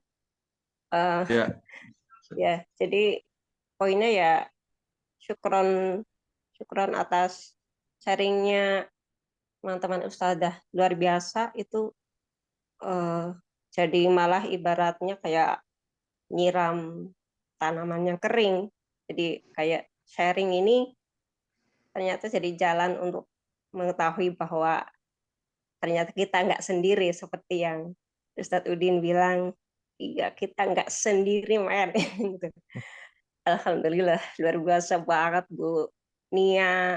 Ya. Ya, jadi poinnya ya syukron atas sharingnya teman-teman ustadzah, luar biasa itu. Jadi malah ibaratnya kayak nyiram tanaman yang kering. Jadi kayak sharing ini ternyata jadi jalan untuk mengetahui bahwa ternyata kita nggak sendiri, seperti yang Ustadz Udin bilang, iya kita nggak sendiri, men. Gitu. Alhamdulillah, luar biasa banget Bu Nia,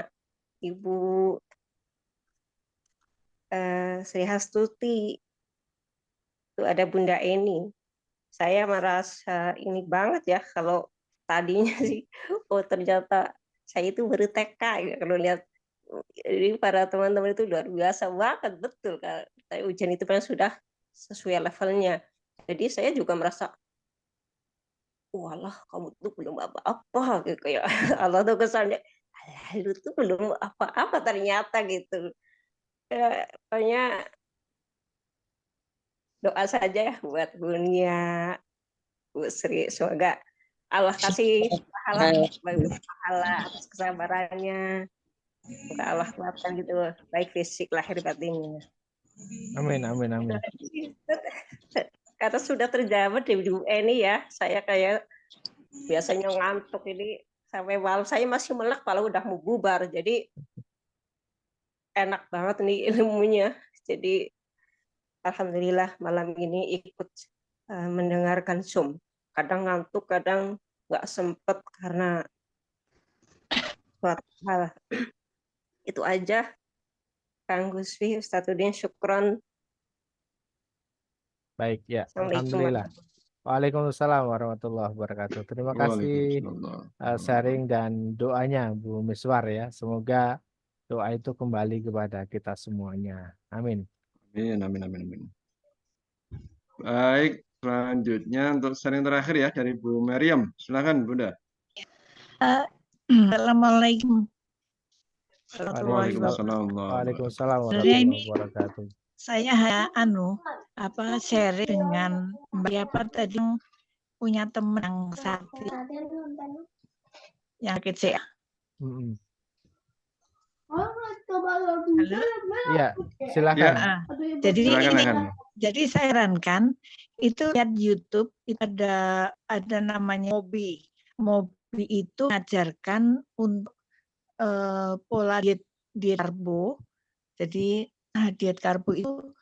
Ibu Sri Hastuti, itu ada Bunda Eni. Saya merasa ini banget ya, kalau tadinya sih, oh ternyata saya itu baru TK ya, kalau lihat ini para teman-teman itu luar biasa banget, betul kan. Ujian itu kan sudah sesuai levelnya. Jadi saya juga merasa, walah kamu tuh belum apa-apa gitu ya. Allah tuh kesannya, lu tuh belum apa-apa ternyata gitu. Ya, pokoknya doa saja ya buat Bunia, Bu Sri, semoga Allah kasih pahala atas kesabarannya. Semoga Allah kuatkan gitu, baik fisik lahir batinnya. Amin, amin, amin. Karena sudah terjawab di Bu Eni ya, saya kayak biasanya ngantuk ini sampai malam, saya masih melek kalau udah mau bubar. Jadi enak banget nih ilmunya. Jadi alhamdulillah malam ini ikut mendengarkan Zoom. Kadang ngantuk, kadang nggak sempet karena suatu hal. Itu aja, Kang Guswi, Ustadz Udin, syukron. Baik ya, Assalamualaikum. alhamdulillah. Waalaikumsalam warahmatullahi wabarakatuh. Terima kasih sharing dan doanya Bu Miswar ya. Semoga doa itu kembali kepada kita semuanya. Amin. Amin, amin, amin, amin. Baik, selanjutnya untuk sharing terakhir ya dari Bu Maryam. Silakan Bunda. Assalamualaikum. Waalaikumsalam Sebenarnya ini warahmatullahi wabarakatuh. saya sharing dengan Mbak tadi yang punya teman yang sakit, yang sakit CA. Iya, silakan. Jadi saya sarankan itu lihat YouTube, itu ada namanya Mobi. Mobi itu mengajarkan untuk pola diet karbo. Jadi diet karbo itu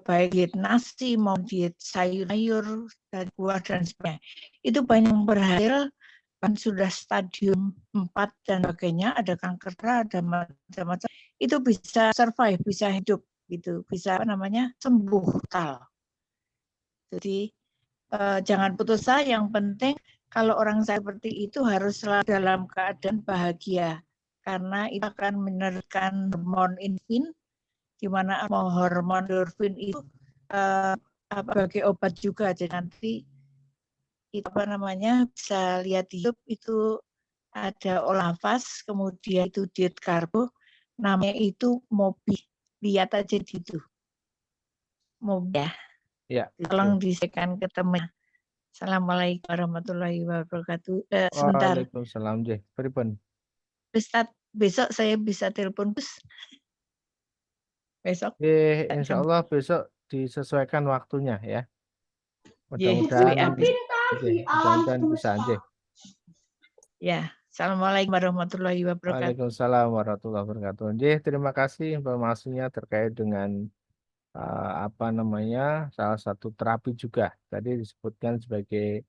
baik diet nasi mau diet sayur-sayur dan buah dan sebagainya. Itu banyak yang berhasil, kan sudah stadium 4 dan sebagainya, ada kanker darah, ada macam-macam. Itu bisa survive, bisa hidup gitu, bisa sembuh total. Jadi jangan putus asa, yang penting kalau orang seperti itu harus selalu dalam keadaan bahagia, karena itu akan menyertakan hormon endorfin, di mana hormon endorfin itu sebagai obat juga. Jadi nanti itu bisa lihat di YouTube itu ada Olafas, kemudian itu diet karbo, namanya itu Mobi. Lihat aja di itu. Mobi ya. Ya. Tolong disekan ke teman. Assalamualaikum warahmatullahi wabarakatuh. Sebentar. Waalaikumsalam. Pripun? Ustaz, besok saya bisa telepon Gus. Besok. Insya Allah besok disesuaikan waktunya ya. Mudah-mudahan bisa aja. Ya, assalamualaikum warahmatullahi wabarakatuh. Waalaikumsalam warahmatullahi wabarakatuh. Terima kasih informasinya terkait dengan salah satu terapi juga. Tadi disebutkan sebagai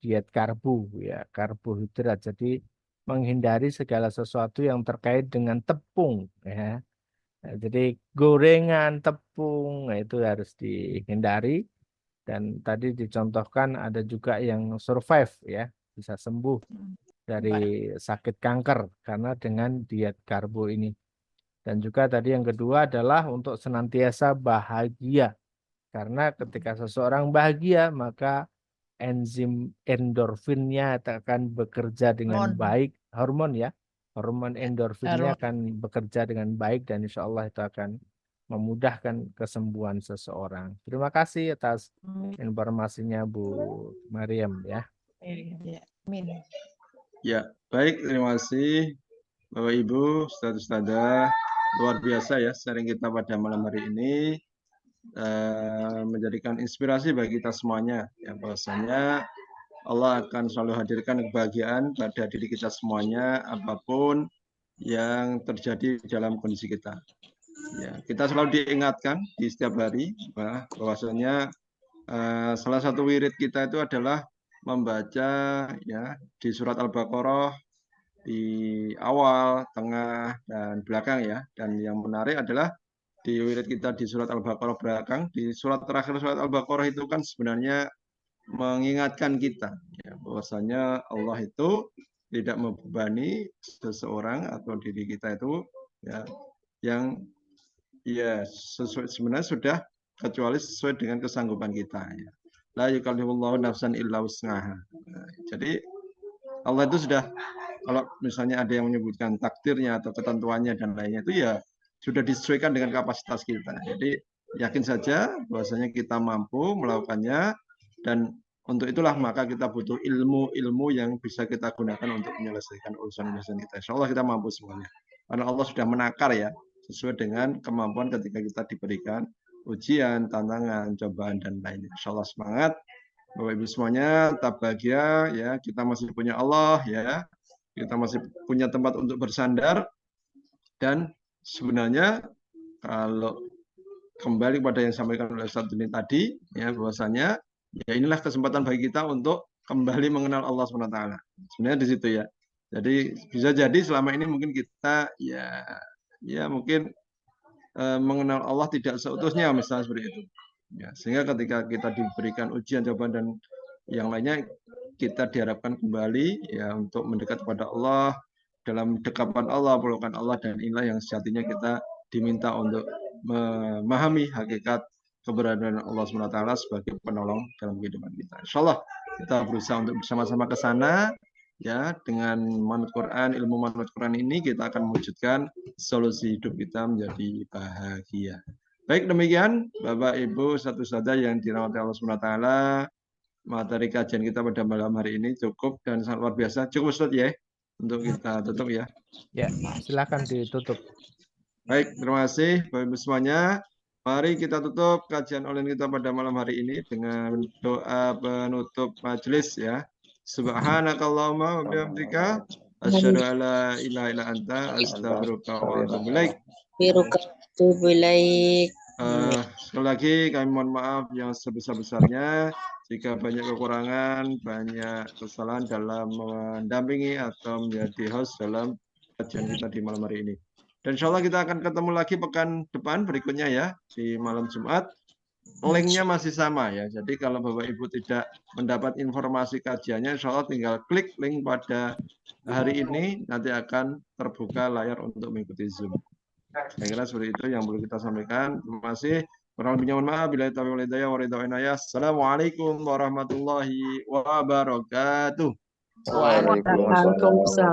diet karbo ya, karbohidrat. Jadi menghindari segala sesuatu yang terkait dengan tepung ya. Nah, jadi gorengan, tepung, nah itu harus dihindari. Dan tadi dicontohkan ada juga yang survive ya, bisa sembuh dari sakit kanker karena dengan diet karbo ini. Dan juga tadi yang kedua adalah untuk senantiasa bahagia. Karena ketika seseorang bahagia, maka enzim endorfinnya akan bekerja dengan baik. Hormon ya, hormon endorfinnya akan bekerja dengan baik dan insya Allah itu akan memudahkan kesembuhan seseorang. Terima kasih atas informasinya Bu Mariam ya. Ya, baik, terima kasih Bapak Ibu, Ustadz-Ustadzah. Luar biasa ya sharing kita pada malam hari ini. Menjadikan inspirasi bagi kita semuanya. Ya, bahwasanya Allah akan selalu hadirkan kebahagiaan pada diri kita semuanya, apapun yang terjadi dalam kondisi kita. Ya, kita selalu diingatkan di setiap hari bahwasanya salah satu wirid kita itu adalah membaca ya di surat Al-Baqarah di awal, tengah, dan belakang ya. Dan yang menarik adalah di wirid kita di surat Al-Baqarah belakang, di surat terakhir surat Al-Baqarah itu kan sebenarnya mengingatkan kita ya, bahwasanya Allah itu tidak membebani seseorang atau diri kita itu ya yang ya sebenarnya sudah kecuali sesuai dengan kesanggupan kita ya. La yukallifullahu nafsan illa wus'aha. Jadi Allah itu sudah, kalau misalnya ada yang menyebutkan takdirnya atau ketentuannya dan lainnya itu ya sudah disesuaikan dengan kapasitas kita. Jadi yakin saja bahwasanya kita mampu melakukannya, dan untuk itulah maka kita butuh ilmu yang bisa kita gunakan untuk menyelesaikan urusan-urusan kita. Insya Allah kita mampu semuanya. Karena Allah sudah menakar ya, sesuai dengan kemampuan ketika kita diberikan ujian, tantangan, cobaan, dan lainnya. Insya Allah semangat. Bapak Ibu semuanya tetap bahagia ya, kita masih punya Allah ya. Kita masih punya tempat untuk bersandar, dan sebenarnya kalau kembali pada yang disampaikan oleh Ustadz ini tadi ya, bahwasanya ya inilah kesempatan bagi kita untuk kembali mengenal Allah SWT. Sebenarnya di situ ya. Jadi bisa jadi selama ini mungkin kita ya mungkin mengenal Allah tidak seutuhnya misalnya seperti itu. Ya, sehingga ketika kita diberikan ujian, cobaan, dan yang lainnya, kita diharapkan kembali ya untuk mendekat kepada Allah, dalam dekapan Allah, pelukan Allah, dan inilah yang sejatinya kita diminta untuk memahami hakikat keberadaan Allah SWT sebagai penolong dalam kehidupan kita. Insya Allah kita berusaha untuk bersama-sama ke sana ya, dengan manut Quran, ilmu manut Quran ini kita akan mewujudkan solusi hidup kita menjadi bahagia. Baik, demikian Bapak Ibu Ustadz-Ustadzah yang dirahmati Allah SWT, materi kajian kita pada malam hari ini cukup dan sangat luar biasa. Cukup Ustadz ya, untuk kita tutup ya. Ya, silakan ditutup. Baik, terima kasih Bapak Ibu semuanya. Mari kita tutup kajian online kita pada malam hari ini dengan doa penutup majelis ya. Subhanakallahumma wa bihamdika asyhadu an la ilaha illa anta astaghfiruka wa atubu ilaik. Sekali lagi kami mohon maaf yang sebesar-besarnya jika banyak kekurangan, banyak kesalahan dalam mendampingi atau menjadi host dalam kajian kita di malam hari ini. Dan insya Allah kita akan ketemu lagi pekan depan berikutnya ya, di malam Jumat. linknya masih sama ya. Jadi kalau Bapak Ibu tidak mendapat informasi kajiannya, insya Allah tinggal klik link pada hari ini, nanti akan terbuka layar untuk mengikuti Zoom. Saya kira seperti itu yang perlu kita sampaikan. Terima kasih. Kurang lebihnya mohon maaf. Bila taufiq wal hidayah wa ridha wa inayah. Assalamualaikum warahmatullahi wabarakatuh. Waalaikumsalam.